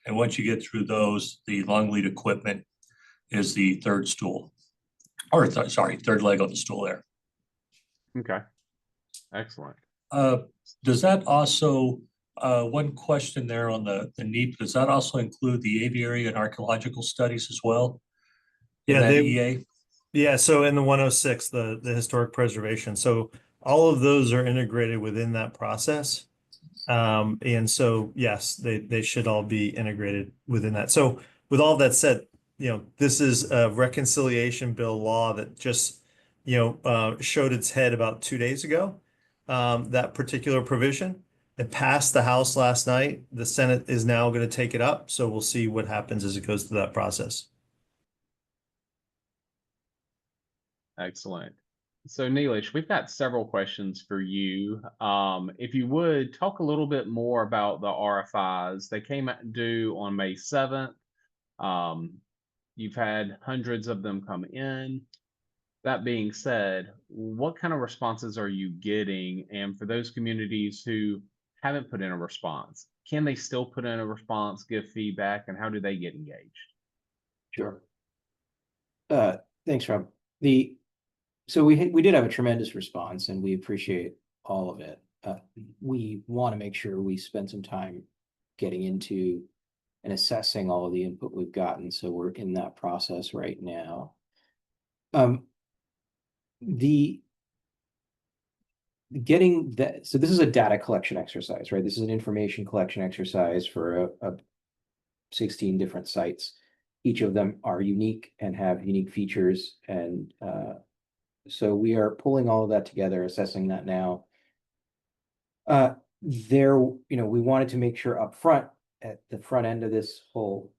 And once you get through those, the long lead equipment is the third stool, or third leg on the stool there.
Okay, excellent.
Does that also, one question there on the NEEP, does that also include the aviary and archaeological studies as well? In
Yeah,
that
they,
EA?
yeah, so in the 106, the historic preservation, so all of those are integrated within that process. And so, yes, they should all be integrated within that. So with all that said, this is a reconciliation bill law that just, showed its head about 2 days ago. That particular provision, it passed the House last night. The Senate is now going to take it up. So we'll see what happens as it goes through that process.
Excellent. So Neelish, we've got several questions for you. If you would talk a little bit more about the RFIs. They came due on May 7th. You've had hundreds of them come in. That being said, what kind of responses are you getting? And for those communities who haven't put in a response, can they still put in a response, give feedback, and how do they get engaged?
Sure. Thanks, Rob. So we did have a tremendous response, and we appreciate all of it. We want to make sure we spend some time getting into and assessing all of the input we've gotten. So we're in that process right now. Getting that, so this is a data collection exercise, right? This is an information collection exercise for 16 different sites. Each of them are unique and have unique features, and so we are pulling all of that together, assessing that now. We wanted to make sure up front, at the front end of this whole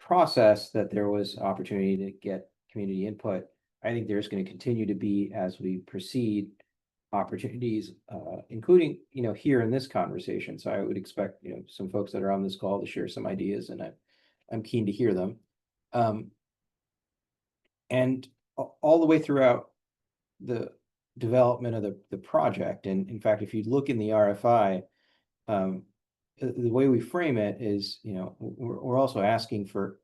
process, that there was opportunity to get community input. I think there's going to continue to be, as we proceed, opportunities, including, here in this conversation. So I would expect, some folks that are on this call to share some ideas, and I'm keen to hear them. And all the way throughout the development of the project. And in fact, if you look in the RFI, the way we frame it is, we're also asking for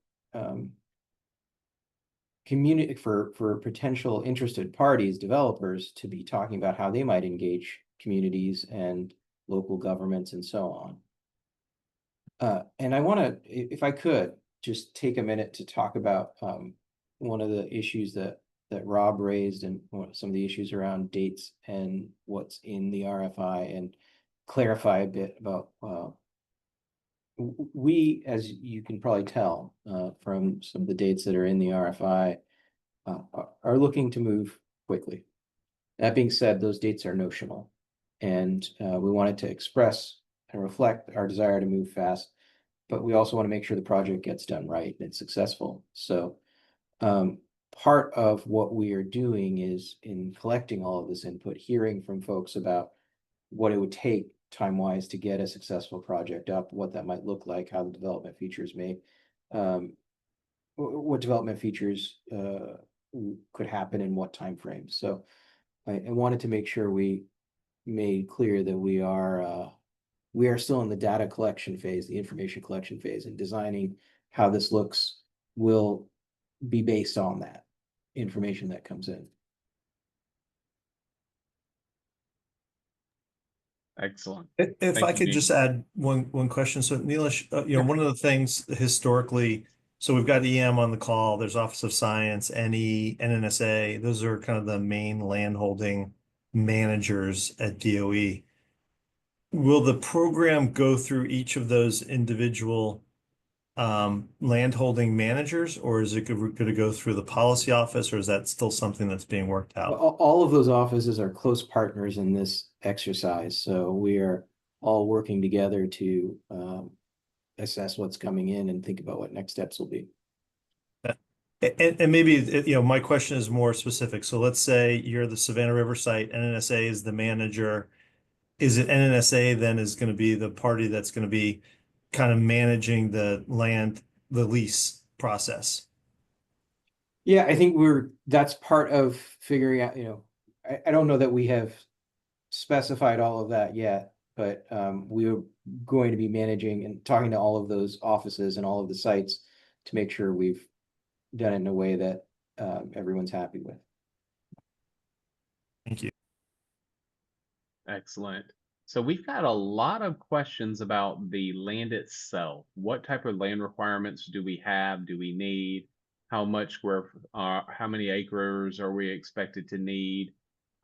community for potential interested parties, developers, to be talking about how they might engage communities and local governments and so on. And I want to, if I could, just take a minute to talk about one of the issues that Rob raised, and some of the issues around dates and what's in the RFI, and clarify a bit about we, as you can probably tell from some of the dates that are in the RFI, are looking to move quickly. That being said, those dates are notional, and we wanted to express and reflect our desire to move fast, but we also want to make sure the project gets done right and it's successful. So part of what we are doing is, in collecting all of this input, hearing from folks about what it would take time-wise to get a successful project up, what that might look like, how the development features what development features could happen in what time frames. So I wanted to make sure we made clear that we are still in the data collection phase, the information collection phase, and designing how this looks will be based on that information that comes in.
Excellent.
If
Thank
I
you,
could
Neil.
just add one question. So Neelish, one of the things historically, so we've got EM on the call, there's Office of Science, NE, NNSA. Those are kind of the main landholding managers at DOE. Will the program go through each of those individual landholding managers, or is it going to go through the policy office, or is that still something that's being worked
Well,
out?
all of those offices are close partners in this exercise, so we are all working together to assess what's coming in and think about what next steps will be.
And maybe, my question is more specific. So let's say you're the Savannah River site, NNSA is the manager. Is it NNSA then is going to be the party that's going to be kind of managing the land, the lease process?
Yeah, I think that's part of figuring out, I don't know that we have specified all of that yet, but we're going to be managing and talking to all of those offices and all of the sites to make sure we've done it in a way that everyone's happy with.
Thank you.
Excellent. So we've got a lot of questions about the land itself. What type of land requirements do we have? Do we need? How many acres are we expected to need?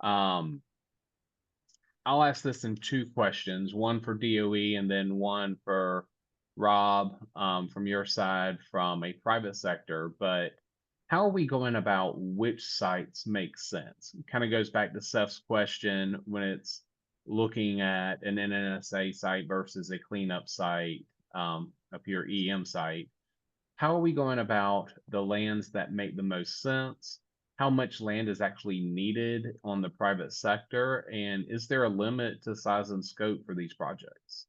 I'll ask this in two questions, one for DOE and then one for Rob, from your side from a private sector. But how are we going about which sites make sense? It kind of goes back to Seth's question when it's looking at an NNSA site versus a cleanup site, up your EM site. How are we going about the lands that make the most sense? How much land is actually needed on the private sector? And is there a limit to size and scope for these projects?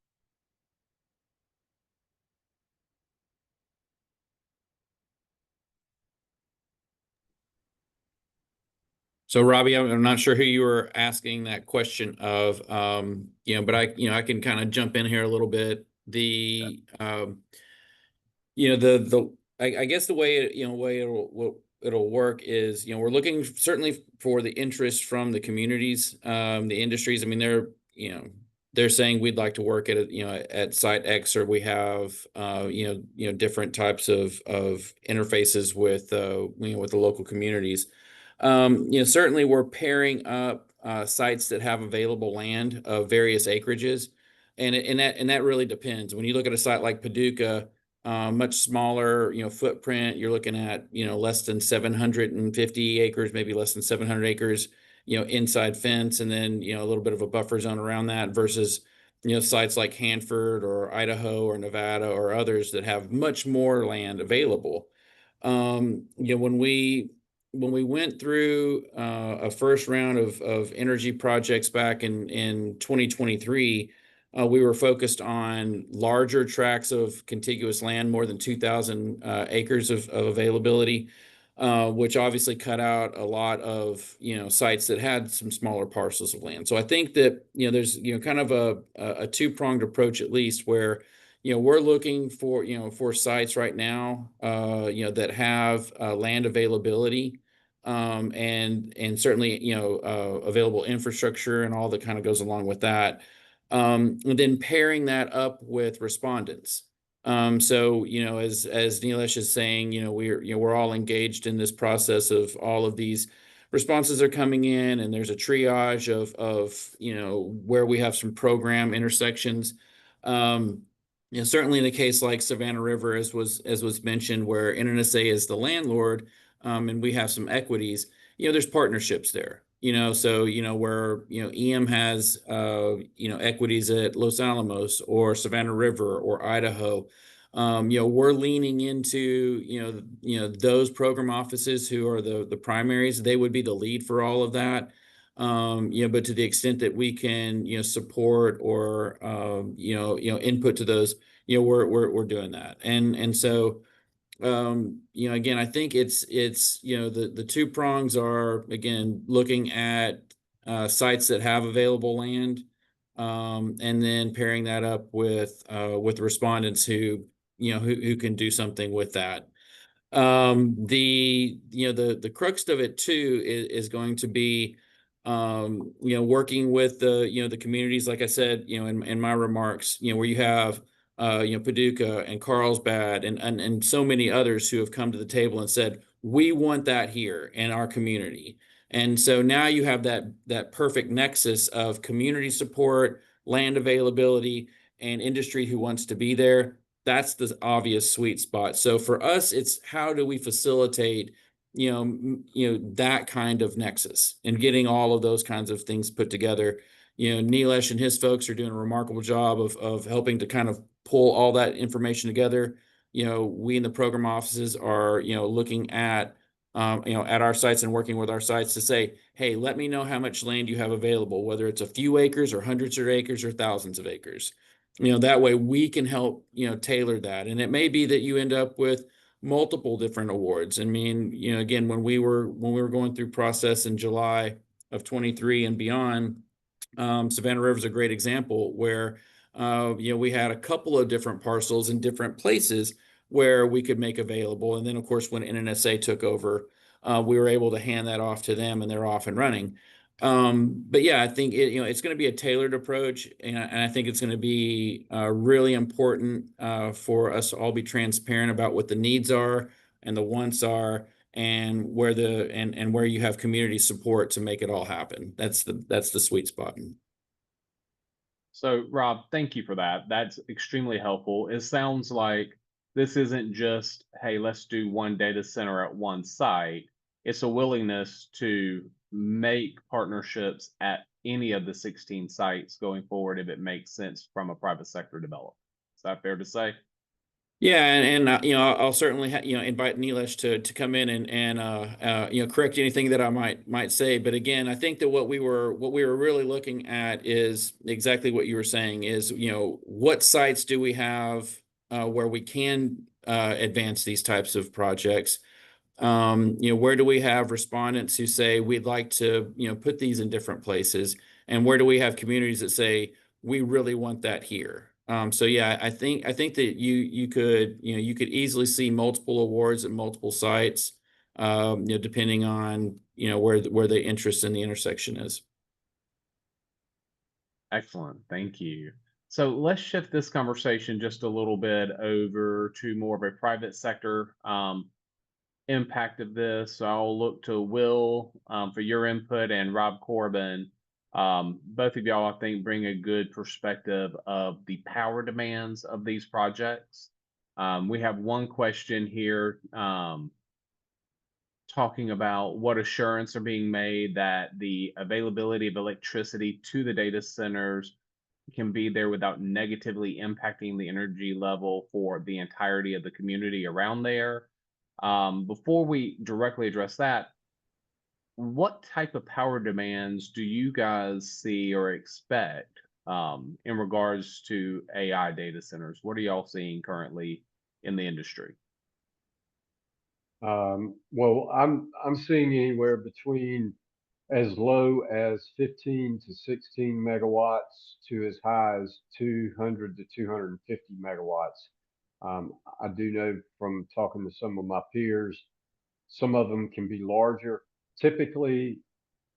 So Robbie, I'm not sure who you were asking that question of, but I can kind of jump in here a little bit. I guess the way it'll work is, we're looking certainly for the interest from the communities, the industries. I mean, they're saying we'd like to work at site X, or we have, different types of interfaces with the local communities. Certainly we're pairing up sites that have available land of various acreages, and that really depends. When you look at a site like Paducah, much smaller, footprint, you're looking at, less than 750 acres, maybe less than 700 acres, inside fence, and then, a little bit of a buffer zone around that versus, sites like Hanford or Idaho or Nevada or others that have much more land available. When we went through a first round of energy projects back in 2023, we were focused on larger tracts of contiguous land, more than 2,000 acres of availability, which obviously cut out a lot of sites that had some smaller parcels of land. So I think that there's kind of a two-pronged approach, at least, where we're looking for sites right now that have land availability, and certainly available infrastructure and all that kind of goes along with that. And then pairing that up with respondents. So as Nilesh is saying, we're all engaged in this process of all of these responses are coming in, and there's a triage of where we have some program intersections. Certainly in a case like Savannah River, as was mentioned, where NNSA is the landlord, and we have some equities, there's partnerships there. So where EM has equities at Los Alamos or Savannah River or Idaho, we're leaning into those program offices who are the primaries. They would be the lead for all of that. But to the extent that we can support or input to those, we're doing that. And so again, I think it's the two prongs are, again, looking at sites that have available land, and then pairing that up with respondents who can do something with that. The crux of it too is going to be working with the communities, like I said, in my remarks, where you have Paducah and Carlsbad and so many others who have come to the table and said, we want that here in our community. And so now you have that perfect nexus of community support, land availability, and industry who wants to be there. that's the obvious sweet spot. So for us, it's how do we facilitate, that kind of nexus and getting all of those kinds of things put together. Nilesh and his folks are doing a remarkable job of helping to kind of pull all that information together. We in the program offices are, looking at, at our sites and working with our sites to say, hey, let me know how much land you have available, whether it's a few acres or hundreds of acres or thousands of acres. That way we can help, tailor that. And it may be that you end up with multiple different awards. I mean, again, when we were going through process in July of 23 and beyond, Savannah River is a great example where, we had a couple of different parcels in different places where we could make available. And then, of course, when NNSA took over, we were able to hand that off to them, and they're off and running. But yeah, I think it's going to be a tailored approach, and I think it's going to be really important for us to all be transparent about what the needs are and the wants are, and where where you have community support to make it all happen. That's the sweet spot.
So, Rob, thank you for that. That's extremely helpful. It sounds like this isn't just, hey, let's do one data center at one site. It's a willingness to make partnerships at any of the 16 sites going forward if it makes sense from a private sector developer. Is that fair to say?
Yeah, and I'll certainly invite Nilesh to come in and correct anything that I might say. But again, I think that what we were really looking at is exactly what you were saying is, what sites do we have where we can advance these types of projects? Where do we have respondents who say we'd like to put these in different places, and where do we have communities that say we really want that here? So yeah, I think that you could easily see multiple awards at multiple sites, depending on where the interest in the intersection is.
Excellent. Thank you. So let's shift this conversation just a little bit over to more of a private sector impact of this. So I'll look to Will for your input, and Rob Corbin. Both of y'all, I think, bring a good perspective of the power demands of these projects. We have one question here talking about what assurance are being made that the availability of electricity to the data centers can be there without negatively impacting the energy level for the entirety of the community around there. Before we directly address that, what type of power demands do you guys see or expect in regards to AI data centers? What are y'all seeing currently in the industry?
Well, I'm seeing anywhere between as low as 15 to 16 megawatts to as high as 200 to 250 megawatts. I do know from talking to some of my peers, some of them can be larger. Typically,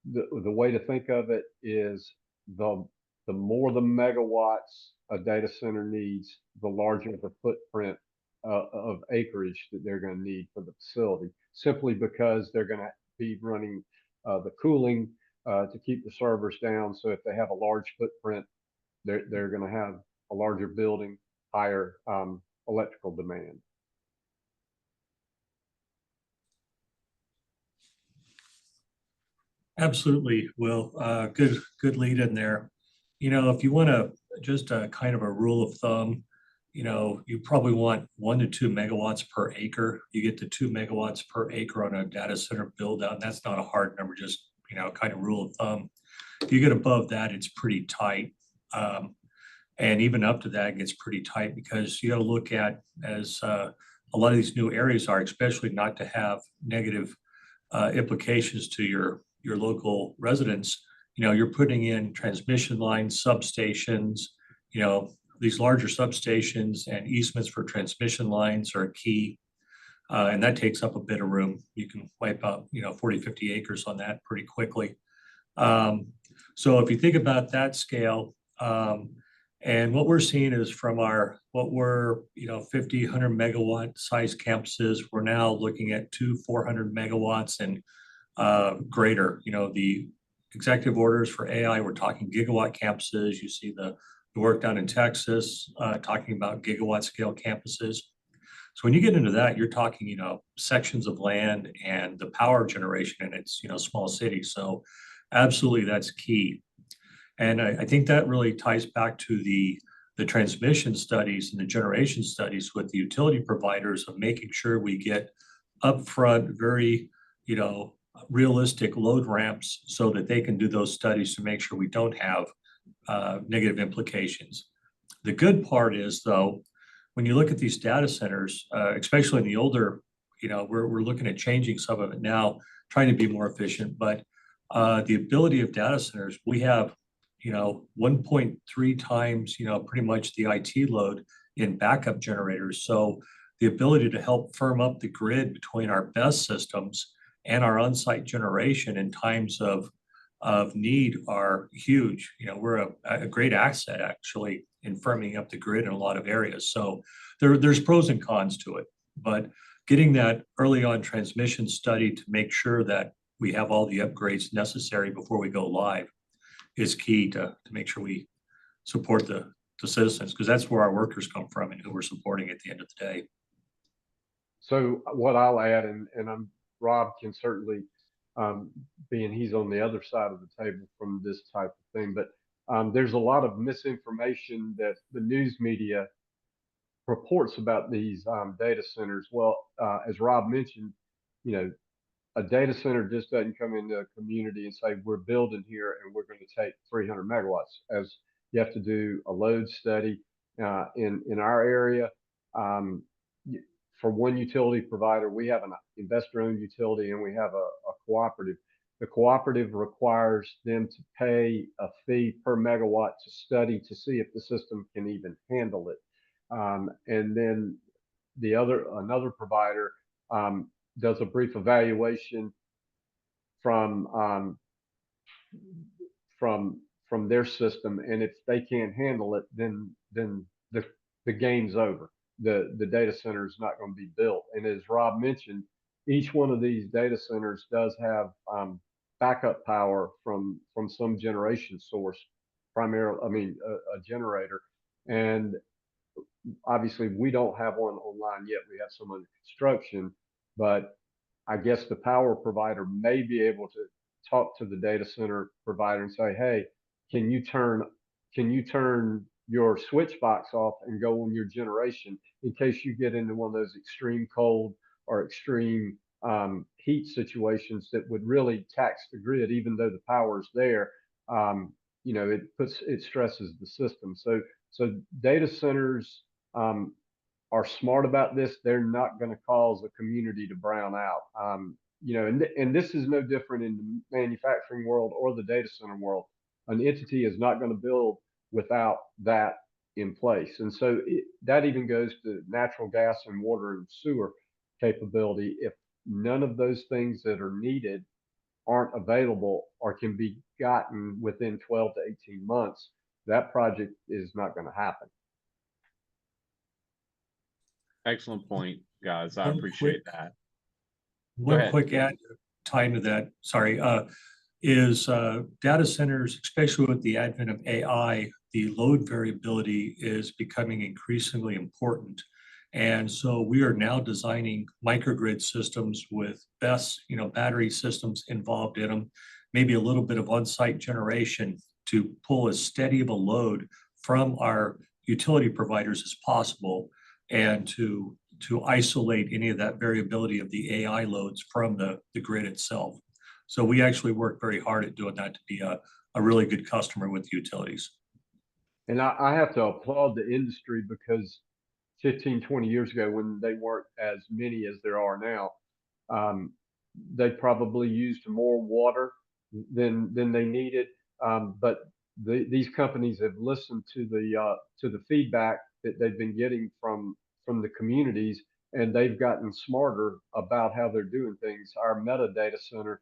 the way to think of it is the more the megawatts a data center needs, the larger the footprint of acreage that they're going to need for the facility, simply because they're going to be running the cooling to keep the servers down. So if they have a large footprint, they're going to have a larger building, higher electrical demand.
Absolutely, Will. Good lead in there. If you want to just a kind of a rule of thumb, you probably want 1 to 2 megawatts per acre. You get to 2 megawatts per acre on a data center build out. And that's not a hard number, just kind of rule of thumb. If you get above that, it's pretty tight. And even up to that, it gets pretty tight because you got to look at, as a lot of these new areas are, especially not to have negative implications to your local residents. You're putting in transmission lines, substations, these larger substations and easements for transmission lines are key. And that takes up a bit of room. You can wipe out, 40, 50 acres on that pretty quickly. So if you think about that scale, and what we're seeing is from what were 50, 100 megawatt size campuses, we're now looking at 400 megawatts and greater. The executive orders for AI, we're talking gigawatt campuses. You see the the work down in Texas, talking about gigawatt scale campuses. So when you get into that, you're talking, sections of land and the power generation in its, small city. So absolutely, that's key. And I think that really ties back to the transmission studies and the generation studies with the utility providers of making sure we get upfront, very, realistic load ramps so that they can do those studies to make sure we don't have negative implications. The good part is, though, when you look at these data centers, especially in the older, we're looking at changing some of it now, trying to be more efficient. But the ability of data centers, we have, 1.3 times, pretty much the IT load in backup generators. So the ability to help firm up the grid between our BESS systems and our on-site generation in times of need are huge. We're a great asset actually in firming up the grid in a lot of areas. So there's pros and cons to it, but getting that early on transmission study to make sure that we have all the upgrades necessary before we go live is key to make sure we support the citizens, because that's where our workers come from and who we're supporting at the end of the day.
So what I'll add, and Rob can certainly, being he's on the other side of the table from this type of thing, but there's a lot of misinformation that the news media reports about these data centers. Well, as Rob mentioned, a data center just doesn't come into a community and say, we're building here and we're going to take 300 megawatts. As you have to do a load study in our area. For one utility provider, we have an investor-owned utility and we have a cooperative. The cooperative requires them to pay a fee per megawatt to study to see if the system can even handle it. And then another provider does a brief evaluation from their system, and if they can't handle it, then the game's over. The data center is not going to be built. And as Rob mentioned, each one of these data centers does have backup power from some generation source, primarily, a generator. And obviously, we don't have one online yet. We have some under construction, but I guess the power provider may be able to talk to the data center provider and say, hey, can you turn your switch box off and go on your generation in case you get into one of those extreme cold or extreme heat situations that would really tax the grid, even though the power's there. It stresses the system. So data centers are smart about this. They're not going to cause a community to brown out. And this is no different in the manufacturing world or the data center world. An entity is not going to build without that in place. And so that even goes to natural gas and water and sewer capability. If none of those things that are needed aren't available or can be gotten within 12 to 18 months, that project is not going to happen.
Excellent point, guys. I appreciate that.
One quick add tie into that, sorry, is data centers, especially with the advent of AI, the load variability is becoming increasingly important. And so we are now designing microgrid systems with BESS, battery systems involved in them, maybe a little bit of on-site generation to pull as steady of a load from our utility providers as possible, and to isolate any of that variability of the AI loads from the grid itself. So we actually work very hard at doing that to be a really good customer with utilities.
And I have to applaud the industry, because 15, 20 years ago, when they weren't as many as there are now, they probably used more water than they needed. But these companies have listened to the feedback that they've been getting from the communities, and they've gotten smarter about how they're doing things. Our Meta data center,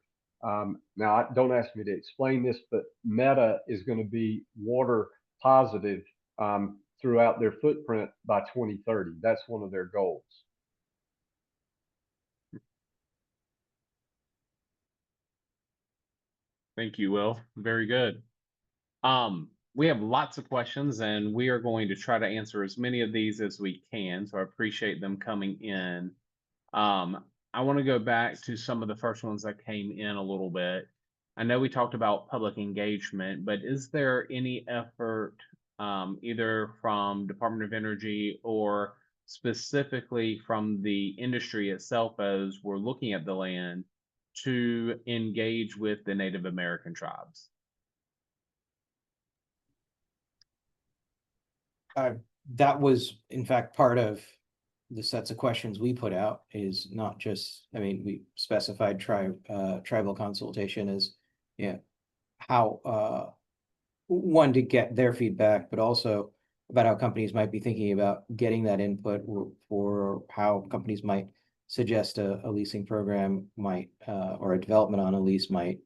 now don't ask me to explain this, but Meta is going to be water positive throughout their footprint by 2030. That's one of their goals.
Thank you, Will. Very good. we have lots of questions, and we are going to try to answer as many of these as we can. So I appreciate them coming in. I want to go back to some of the first ones that came in a little bit. I know we talked about public engagement, but is there any effort, either from Department of Energy or specifically from the industry itself as we're looking at the land, to engage with the Native American tribes?
That was in fact part of the sets of questions we put out, is not just, I mean, we specified tribal consultation as, yeah, how, one, to get their feedback, but also about how companies might be thinking about getting that input, or how companies might suggest a leasing program might, or a development on a lease might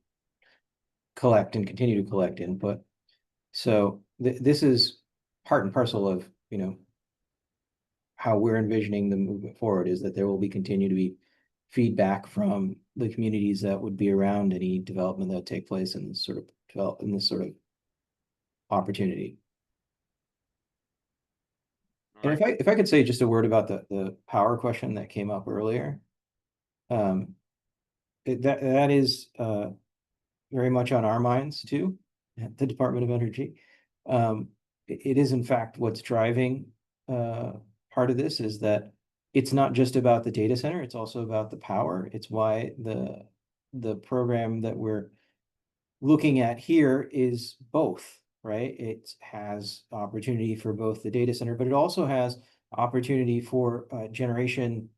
collect and continue to collect input. So this is part and parcel of, how we're envisioning the movement forward, is that there will continue to be feedback from the communities that would be around any development that would take place in this sort of opportunity. And if I could say just a word about the power question that came up earlier, that is very much on our minds too, at the Department of Energy. It is in fact what's driving part of this, is that it's not just about the data center, it's also about the power. It's why the program that we're looking at here is both, right? It has opportunity for both the data center, but it also has opportunity for generation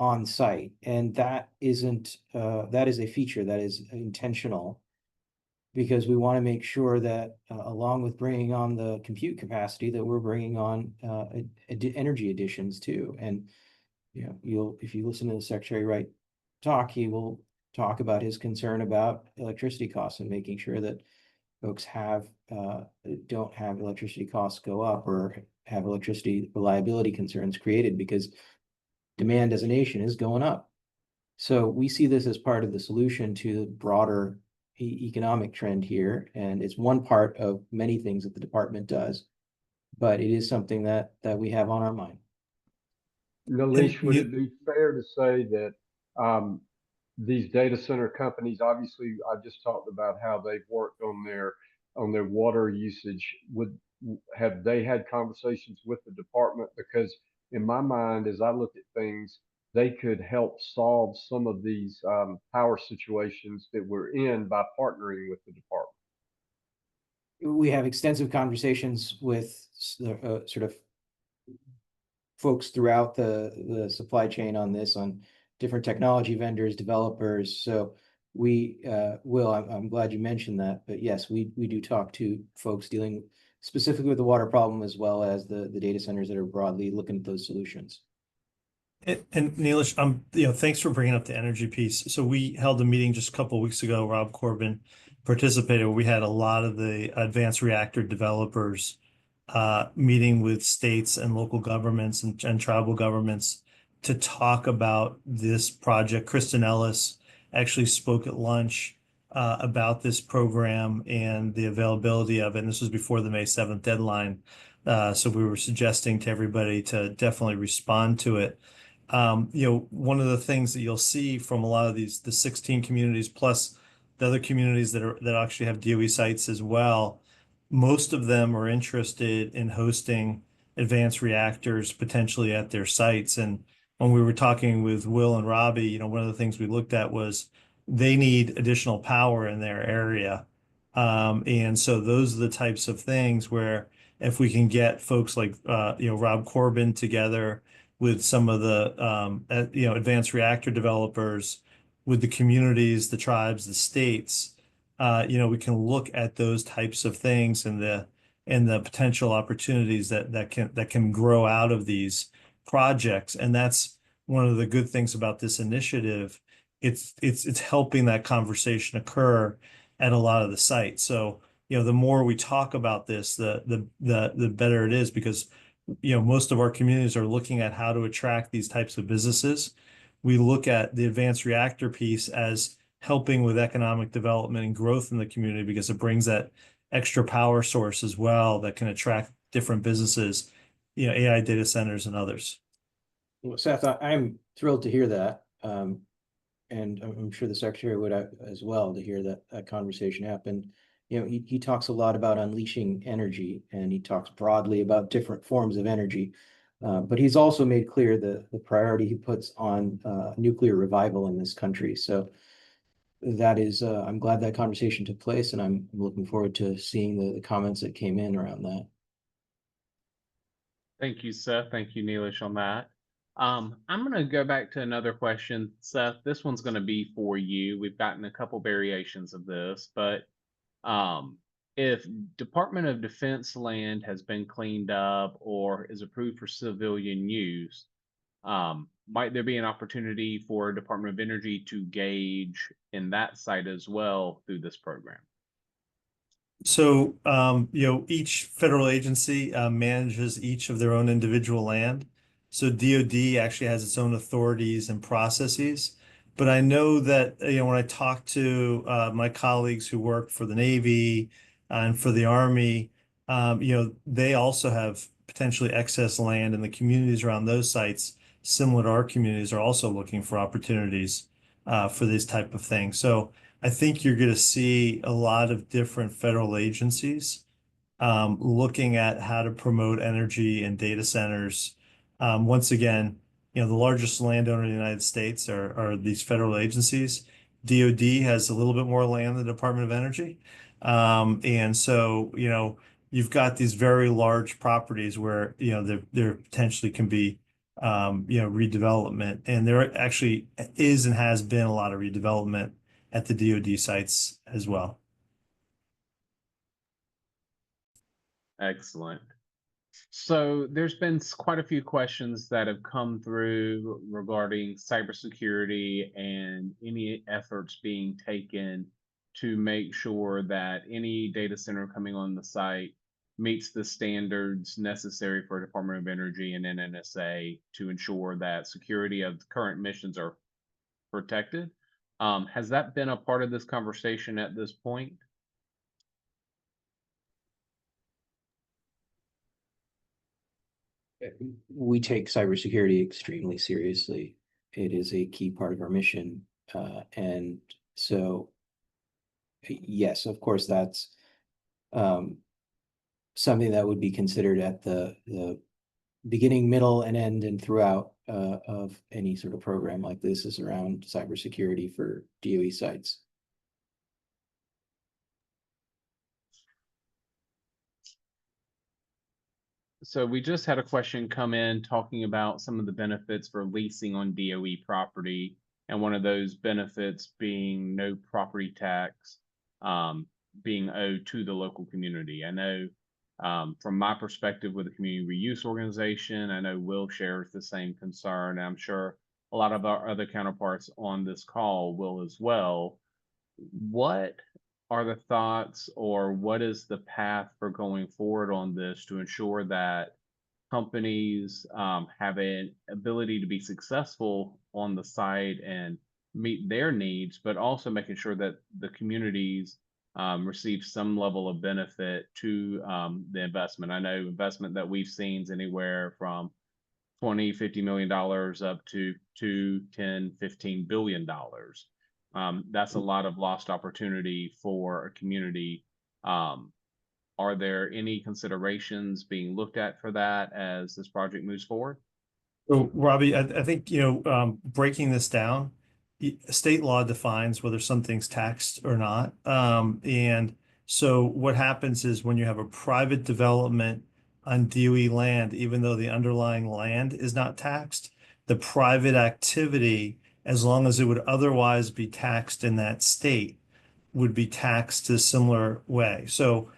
on site. And that isn't, that is a feature that is intentional, because we want to make sure that along with bringing on the compute capacity, that we're bringing on energy additions too. And if you listen to the Secretary Wright talk, he will talk about his concern about electricity costs and making sure that folks don't have electricity costs go up, or have electricity reliability concerns created because demand as a nation is going up. So we see this as part of the solution to the broader economic trend here, and it's one part of many things that the department does, but it is something that we have on our mind.
Nalish, would it be fair to say that these data center companies, obviously, I just talked about how they've worked on their water usage. Have they had conversations with the department? Because in my mind, as I look at things, they could help solve some of these power situations that we're in by partnering with the department.
We have extensive conversations with sort of folks throughout the supply chain on this, on different technology vendors, developers. So we I'm glad you mentioned that, but yes, we do talk to folks dealing specifically with the water problem, as well as the data centers that are broadly looking at those solutions.
And Neelish, thanks for bringing up the energy piece. So we held a meeting just a couple of weeks ago. Rob Corbin participated. We had a lot of the advanced reactor developers meeting with states and local governments and tribal governments to talk about this project. Kristen Ellis actually spoke at lunch about this program and the availability of it. And this was before the May 7th deadline. So we were suggesting to everybody to definitely respond to it. One of the things that you'll see from a lot of the 16 communities, plus the other communities that actually have DOE sites as well, most of them are interested in hosting advanced reactors potentially at their sites. And when we were talking with Will and Robbie, one of the things we looked at was they need additional power in their area. And so those are the types of things where if we can get folks like, Rob Corbin together with some of the, advanced reactor developers, with the communities, the tribes, the states, we can look at those types of things and the potential opportunities that can grow out of these projects. And that's one of the good things about this initiative. It's helping that conversation occur at a lot of the sites. So, the more we talk about this, the better it is, because most of our communities are looking at how to attract these types of businesses. We look at the advanced reactor piece as helping with economic development and growth in the community, because it brings that extra power source as well that can attract different businesses, AI data centers and others.
Well, Seth, I'm thrilled to hear that. And I'm sure the secretary would as well, to hear that conversation happen. He talks a lot about unleashing energy, and he talks broadly about different forms of energy. But he's also made clear the priority he puts on nuclear revival in this country. So that is, I'm glad that conversation took place, and I'm looking forward to seeing the comments that came in around that.
Thank you, Seth. Thank you, Neelish, on that. I'm going to go back to another question, Seth. This one's going to be for you. We've gotten a couple variations of this, but if Department of Defense land has been cleaned up or is approved for civilian use, might there be an opportunity for Department of Energy to gauge in that site as well through this program?
So, each federal agency manages each of their own individual land. So DOD actually has its own authorities and processes. But I know that, when I talk to my colleagues who work for the Navy and for the Army, they also have potentially excess land, and the communities around those sites, similar to our communities, are also looking for opportunities for this type of thing. So I think you're going to see a lot of different federal agencies looking at how to promote energy and data centers. Once again, the largest landowner in the United States are these federal agencies. DOD has a little bit more land than the Department of Energy. And so, you've got these very large properties where, there potentially can be, redevelopment. And there actually is and has been a lot of redevelopment at the DOD sites as well.
Excellent. So there's been quite a few questions that have come through regarding cybersecurity and any efforts being taken to make sure that any data center coming on the site meets the standards necessary for Department of Energy and NNSA to ensure that security of the current missions are protected. Has that been a part of this conversation at this point?
We take cybersecurity extremely seriously. It is a key part of our mission. And so, yes, of course, that's something that would be considered at the beginning, middle, and end, and throughout of any sort of program like this, is around cybersecurity for DOE sites.
So we just had a question come in talking about some of the benefits for leasing on DOE property, and one of those benefits being no property tax being owed to the local community. I know from my perspective with the community reuse organization, I know Will shares the same concern. I'm sure a lot of our other counterparts on this call will as well. What are the thoughts, or what is the path for going forward on this to ensure that companies have an ability to be successful on the site and meet their needs, but also making sure that the communities receive some level of benefit to the investment? I know investment that we've seen is anywhere from 20-50 million dollars up to 10-15 billion dollars. That's a lot of lost opportunity for a community. Are there any considerations being looked at for that as this project moves forward?
So, Robbie, I think, breaking this down, state law defines whether something's taxed or not. And so what happens is when you have a private development on DOE land, even though the underlying land is not taxed, the private activity, as long as it would otherwise be taxed in that state, would be taxed a similar way. So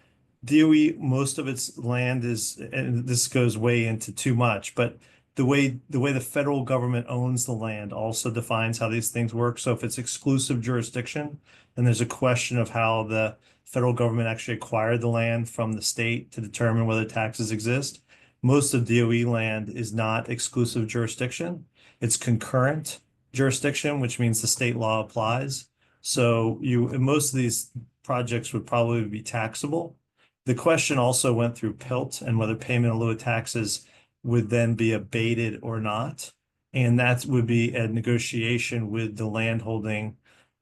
DOE, most of its land is, and this goes way into too much, but the way the federal government owns the land also defines how these things work. So if it's exclusive jurisdiction, then there's a question of how the federal government actually acquired the land from the state to determine whether taxes exist. Most of DOE land is not exclusive jurisdiction. It's concurrent jurisdiction, which means the state law applies. So most of these projects would probably be taxable. The question also went through PILT and whether payment in lieu of taxes would then be abated or not. And that would be a negotiation with the landholding,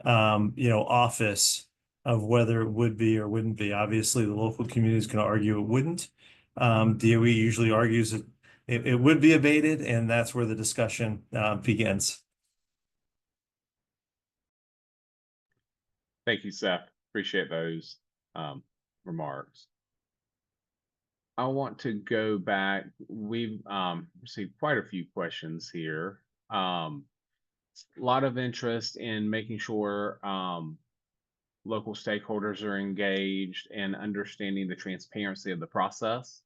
office of whether it would be or wouldn't be. Obviously, the local community is going to argue it wouldn't. DOE usually argues it would be abated, and that's where the discussion begins.
Thank you, Seth. Appreciate those remarks. I want to go back. We've received quite a few questions here. A lot of interest in making sure local stakeholders are engaged and understanding the transparency of the process.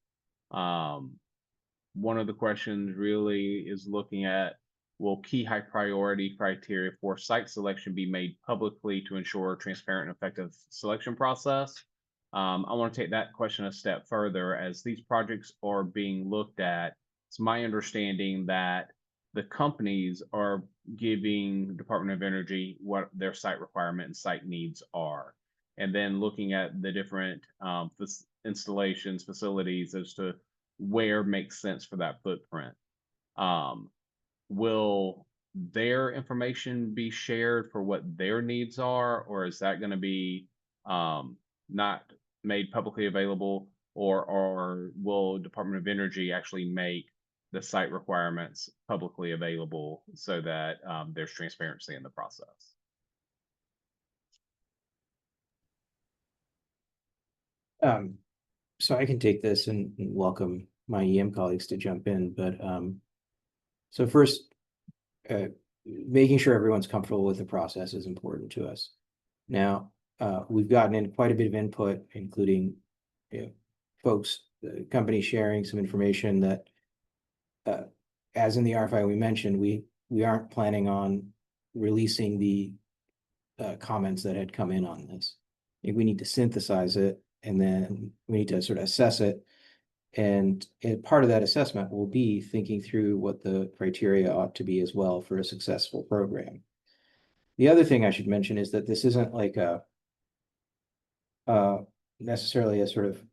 One of the questions really is looking at, will key high priority criteria for site selection be made publicly to ensure a transparent and effective selection process? I want to take that question a step further. As these projects are being looked at, it's my understanding that the companies are giving Department of Energy what their site requirement and site needs are, and then looking at the different installations, facilities as to where makes sense for that footprint. Will their information be shared for what their needs are, or is that going to be not made publicly available, or will Department of Energy actually make the site requirements publicly available so that there's transparency in the process?
So I can take this and welcome my EM colleagues to jump in, but so first, making sure everyone's comfortable with the process is important to us. Now, we've gotten in quite a bit of input, including folks, companies sharing some information that, as in the RFI we mentioned, we aren't planning on releasing the comments that had come in on this. I think we need to synthesize it, and then we need to sort of assess it. And part of that assessment will be thinking through what the criteria ought to be as well for a successful program. The other thing I should mention is that this isn't like necessarily a sort of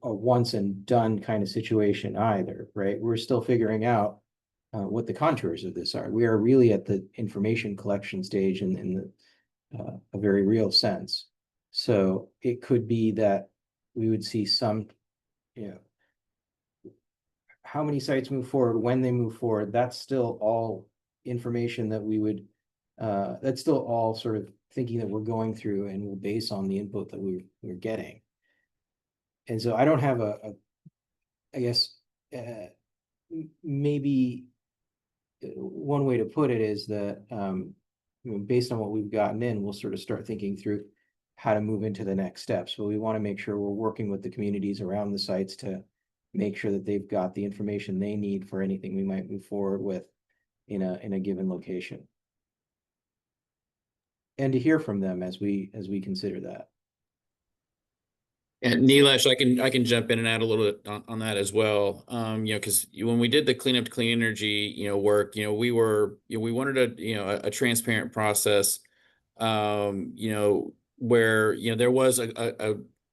a once and done kind of situation either, right? We're still figuring out what the contours of this are. We are really at the information collection stage in a very real sense. So it could be that we would see some, how many sites move forward, when they move forward, that's still all information that we would, that's still all sort of thinking that we're going through and will base on the input that we're getting. And so I don't have I guess, maybe one way to put it is that, based on what we've gotten in, we'll sort of start thinking through how to move into the next steps. But we want to make sure we're working with the communities around the sites to make sure that they've got the information they need for anything we might move forward with in a given location. And to hear from them as we consider that.
And Nilesh, I can jump in and add a little bit on that as well. Because when we did the Clean Up to Clean Energy, work, we wanted a transparent process, where, there was a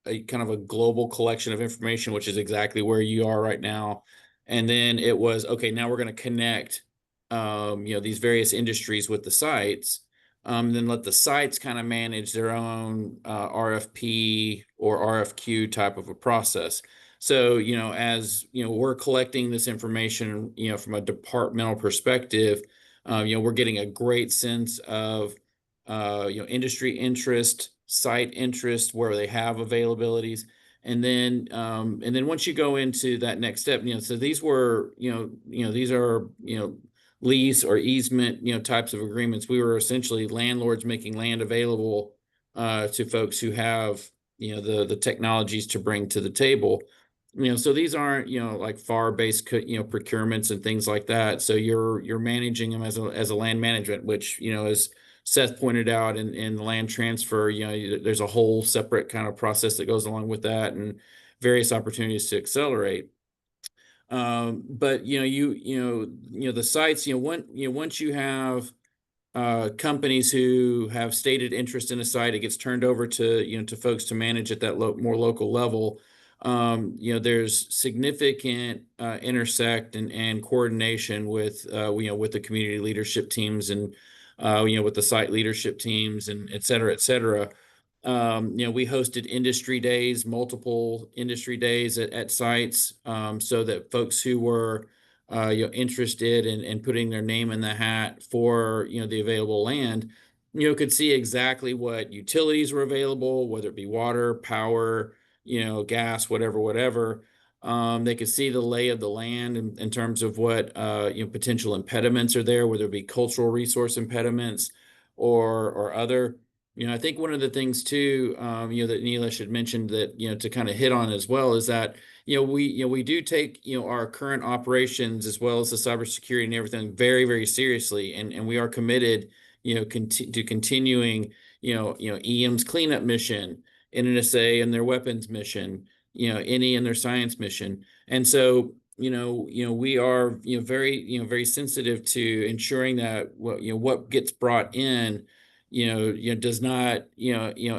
kind of a global collection of information, which is exactly where you are right now. And then it was, okay, now we're going to connect, these various industries with the sites. Then let the sites kind of manage their own RFP or RFQ type of a process. So, as we're collecting this information, from a departmental perspective, we're getting a great sense of, industry interest, site interest, where they have availabilities. And then once you go into that next step, so these were, these are, lease or easement, types of agreements. We were essentially landlords making land available to folks who have, the technologies to bring to the table. So these aren't, like FAR-based, procurements and things like that. So you're managing them as a land management, which, as Seth pointed out in the land transfer, there's a whole separate kind of process that goes along with that and various opportunities to accelerate. But the sites, once you have companies who have stated interest in a site, it gets turned over to, to folks to manage at that more local level. There's significant intersect and coordination with, with the community leadership teams and, with the site leadership teams and et cetera, et cetera. We hosted industry days, multiple industry days at sites, so that folks who were interested in putting their name in the hat for, the available land, could see exactly what utilities were available, whether it be water, power, gas, whatever. They could see the lay of the land in terms of what, potential impediments are there, whether it be cultural resource impediments or other. I think one of the things too, that Neelish had mentioned that, to kind of hit on as well is that, we do take, our current operations as well as the cybersecurity and everything very, very seriously. And we are committed, to continuing, EM's cleanup mission, NNSA and their weapons mission, NE and their science mission. And so, we are, very sensitive to ensuring that what gets brought in, does not,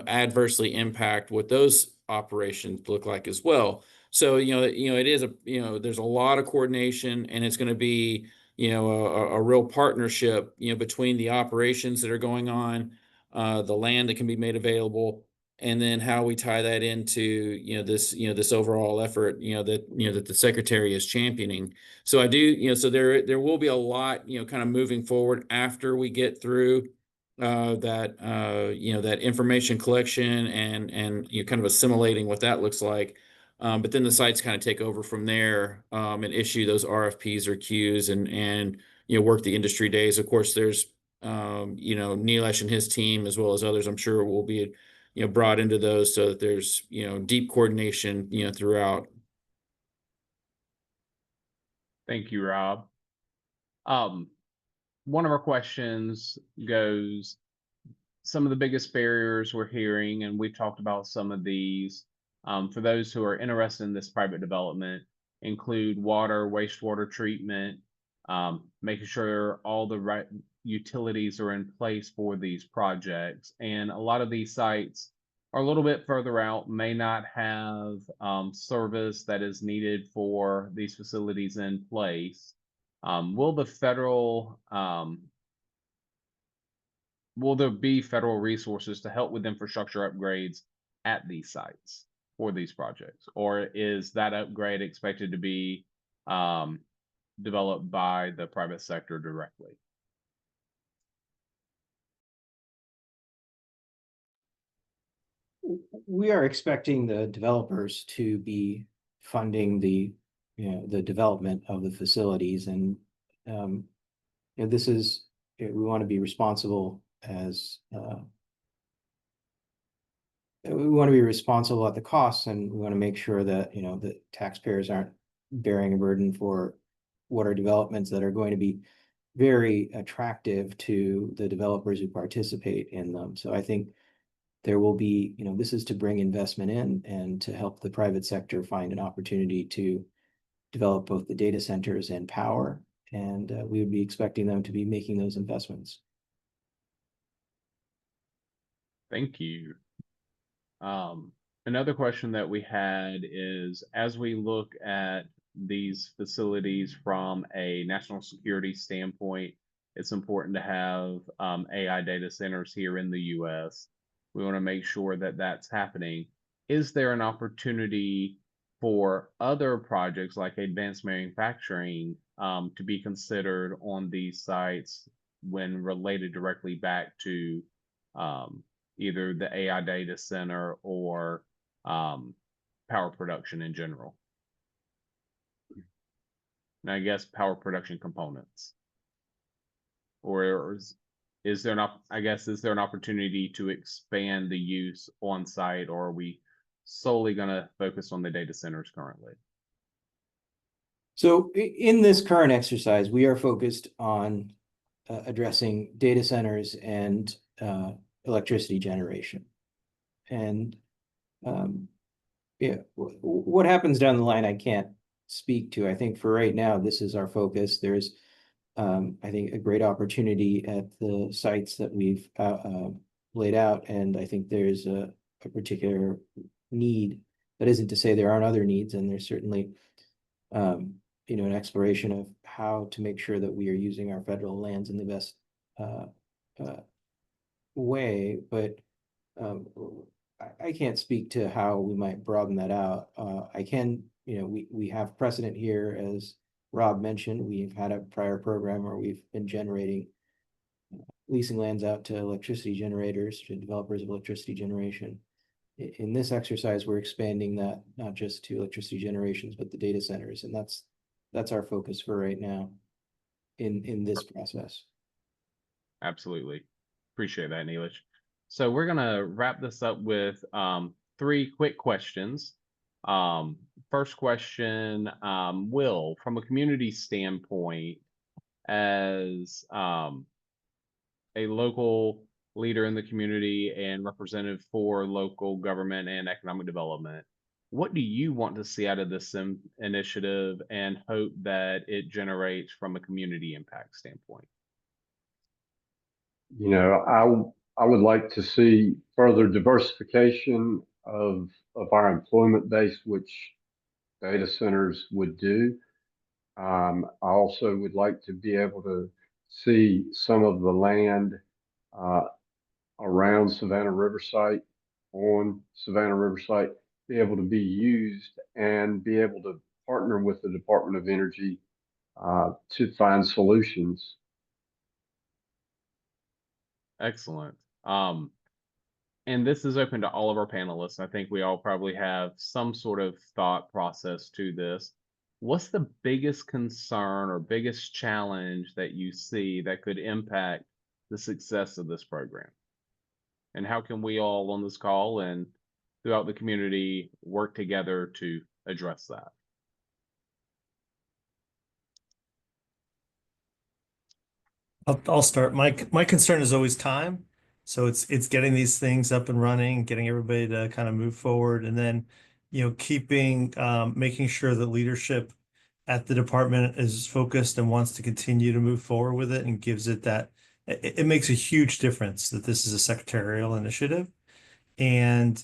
adversely impact what those operations look like as well. So, it is there's a lot of coordination, and it's going to be, a real partnership, between the operations that are going on, the land that can be made available, and then how we tie that into, this overall effort, that the secretary is championing. So I do, so there will be a lot, kind of moving forward after we get through that information collection and kind of assimilating what that looks like. But then the sites kind of take over from there, and issue those RFPs or queues and work the industry days. Of course, there's Neelesh and his team as well as others, I'm sure, will be brought into those so that there's deep coordination throughout.
Thank you, Rob. One of our questions goes, some of the biggest barriers we're hearing, and we've talked about some of these, for those who are interested in this private development, include water, wastewater treatment, making sure all the right utilities are in place for these projects. And a lot of these sites are a little bit further out, may not have service that is needed for these facilities in place. Will there be federal resources to help with infrastructure upgrades at these sites for these projects? Or is that upgrade expected to be developed by the private sector directly?
We are expecting the developers to be funding the development of the facilities, and this is, we want to be responsible as we want to be responsible at the costs, and we want to make sure that the taxpayers aren't bearing a burden for water developments that are going to be very attractive to the developers who participate in them. So I think there will be, this is to bring investment in and to help the private sector find an opportunity to develop both the data centers and power. And we would be expecting them to be making those investments.
Thank you. Another question that we had is, as we look at these facilities from a national security standpoint, it's important to have AI data centers here in the US. We want to make sure that that's happening. Is there an opportunity for other projects like advanced manufacturing to be considered on these sites when related directly back to either the AI data center or power production in general? And I guess power production components. Or is there not, I guess, is there an opportunity to expand the use on site, or are we solely going to focus on the data centers currently?
So in this current exercise, we are focused on addressing data centers and electricity generation. And what happens down the line, I can't speak to. I think for right now, this is our focus. There's I think a great opportunity at the sites that we've laid out, and I think there's a particular need. That isn't to say there aren't other needs, and there's certainly an exploration of how to make sure that we are using our federal lands in the best way, but I can't speak to how we might broaden that out. I can, we have precedent here, as Rob mentioned. We've had a prior program where we've been leasing lands out to electricity generators, to developers of electricity generation. In this exercise, we're expanding that not just to electricity generations, but the data centers, and that's our focus for right now in this process.
Absolutely. Appreciate that, Neelish. So we're gonna wrap this up with 3 quick questions. First question, Will, from a community standpoint, as a local leader in the community and representative for local government and economic development, what do you want to see out of this initiative and hope that it generates from a community impact standpoint?
I would like to see further diversification of our employment base, which data centers would do. I also would like to be able to see some of the land around Savannah Riverside, on Savannah Riverside, be able to be used and be able to partner with the Department of Energy to find solutions.
Excellent. And this is open to all of our panelists. I think we all probably have some sort of thought process to this. What's the biggest concern or biggest challenge that you see that could impact the success of this program? And how can we all on this call and throughout the community work together to address that?
I'll start. My concern is always time. So it's getting these things up and running, getting everybody to kind of move forward, and then keeping making sure that leadership at the department is focused and wants to continue to move forward with it, and gives it that it makes a huge difference that this is a secretarial initiative. And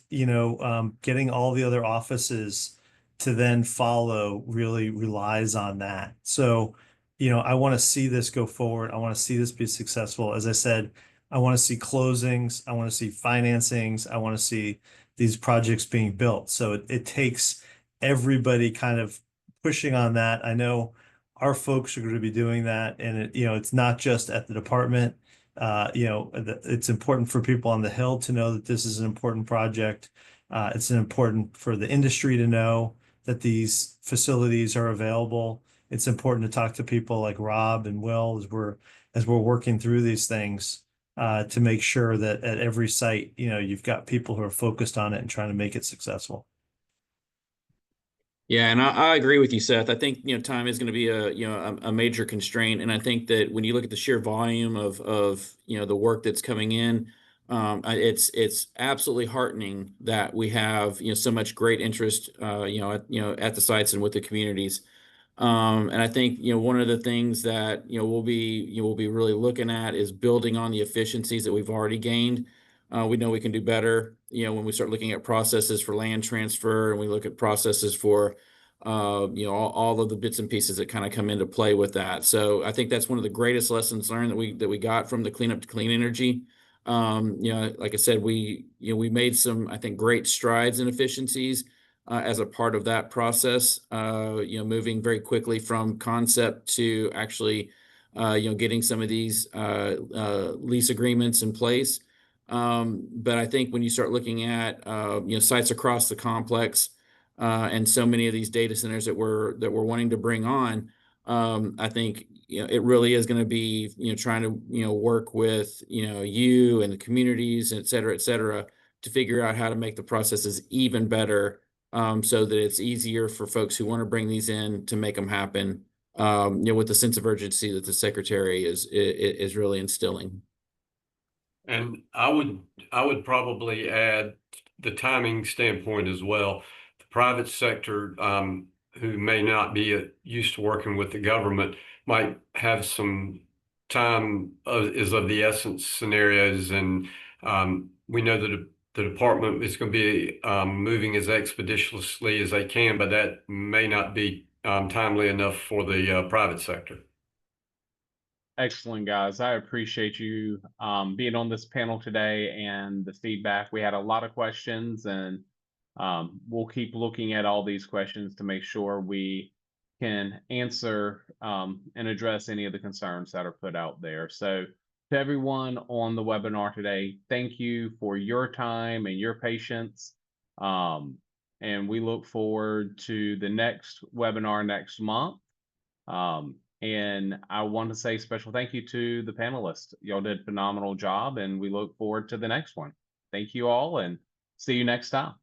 getting all the other offices to then follow really relies on that. So I want to see this go forward. I want to see this be successful. As I said, I want to see closings, I want to see financings, I want to see these projects being built. So it takes everybody kind of pushing on that. I know our folks are going to be doing that, and it's not just at the department. It's important for people on the Hill to know that this is an important project. It's important for the industry to know that these facilities are available. It's important to talk to people like Rob and Will as we're working through these things to make sure that at every site, you've got people who are focused on it and trying to make it successful.
Yeah, and I agree with you, Seth. I think time is going to be a major constraint, and I think that when you look at the sheer volume of the work that's coming in, it's absolutely heartening that we have so much great interest at the sites and with the communities. And I think one of the things that we'll be really looking at is building on the efficiencies that we've already gained. We know we can do better when we start looking at processes for land transfer, and we look at processes for all of the bits and pieces that kind of come into play with that. So I think that's one of the greatest lessons learned that we got from the Cleanup to Clean Energy. Like I said, we made some, I think, great strides in efficiencies as a part of that process, moving very quickly from concept to actually, getting some of these lease agreements in place. But I think when you start looking at, sites across the complex and so many of these data centers that we're wanting to bring on, I think it really is going to be trying to work with you and the communities, et cetera, to figure out how to make the processes even better. So that it's easier for folks who want to bring these in to make them happen, with the sense of urgency that the secretary is really instilling.
And I would probably add the timing standpoint as well. The private sector, who may not be used to working with the government, might have some time is of the essence scenarios, and we know that the department is going to be moving as expeditiously as they can, but that may not be timely enough for the private sector.
Excellent, guys. I appreciate you being on this panel today and the feedback. We had a lot of questions, and we'll keep looking at all these questions to make sure we can answer and address any of the concerns that are put out there. So to everyone on the webinar today, thank you for your time and your patience. And we look forward to the next webinar next month. And I want to say special thank you to the panelists. Y'all did a phenomenal job, and we look forward to the next one. Thank you all, and see you next time.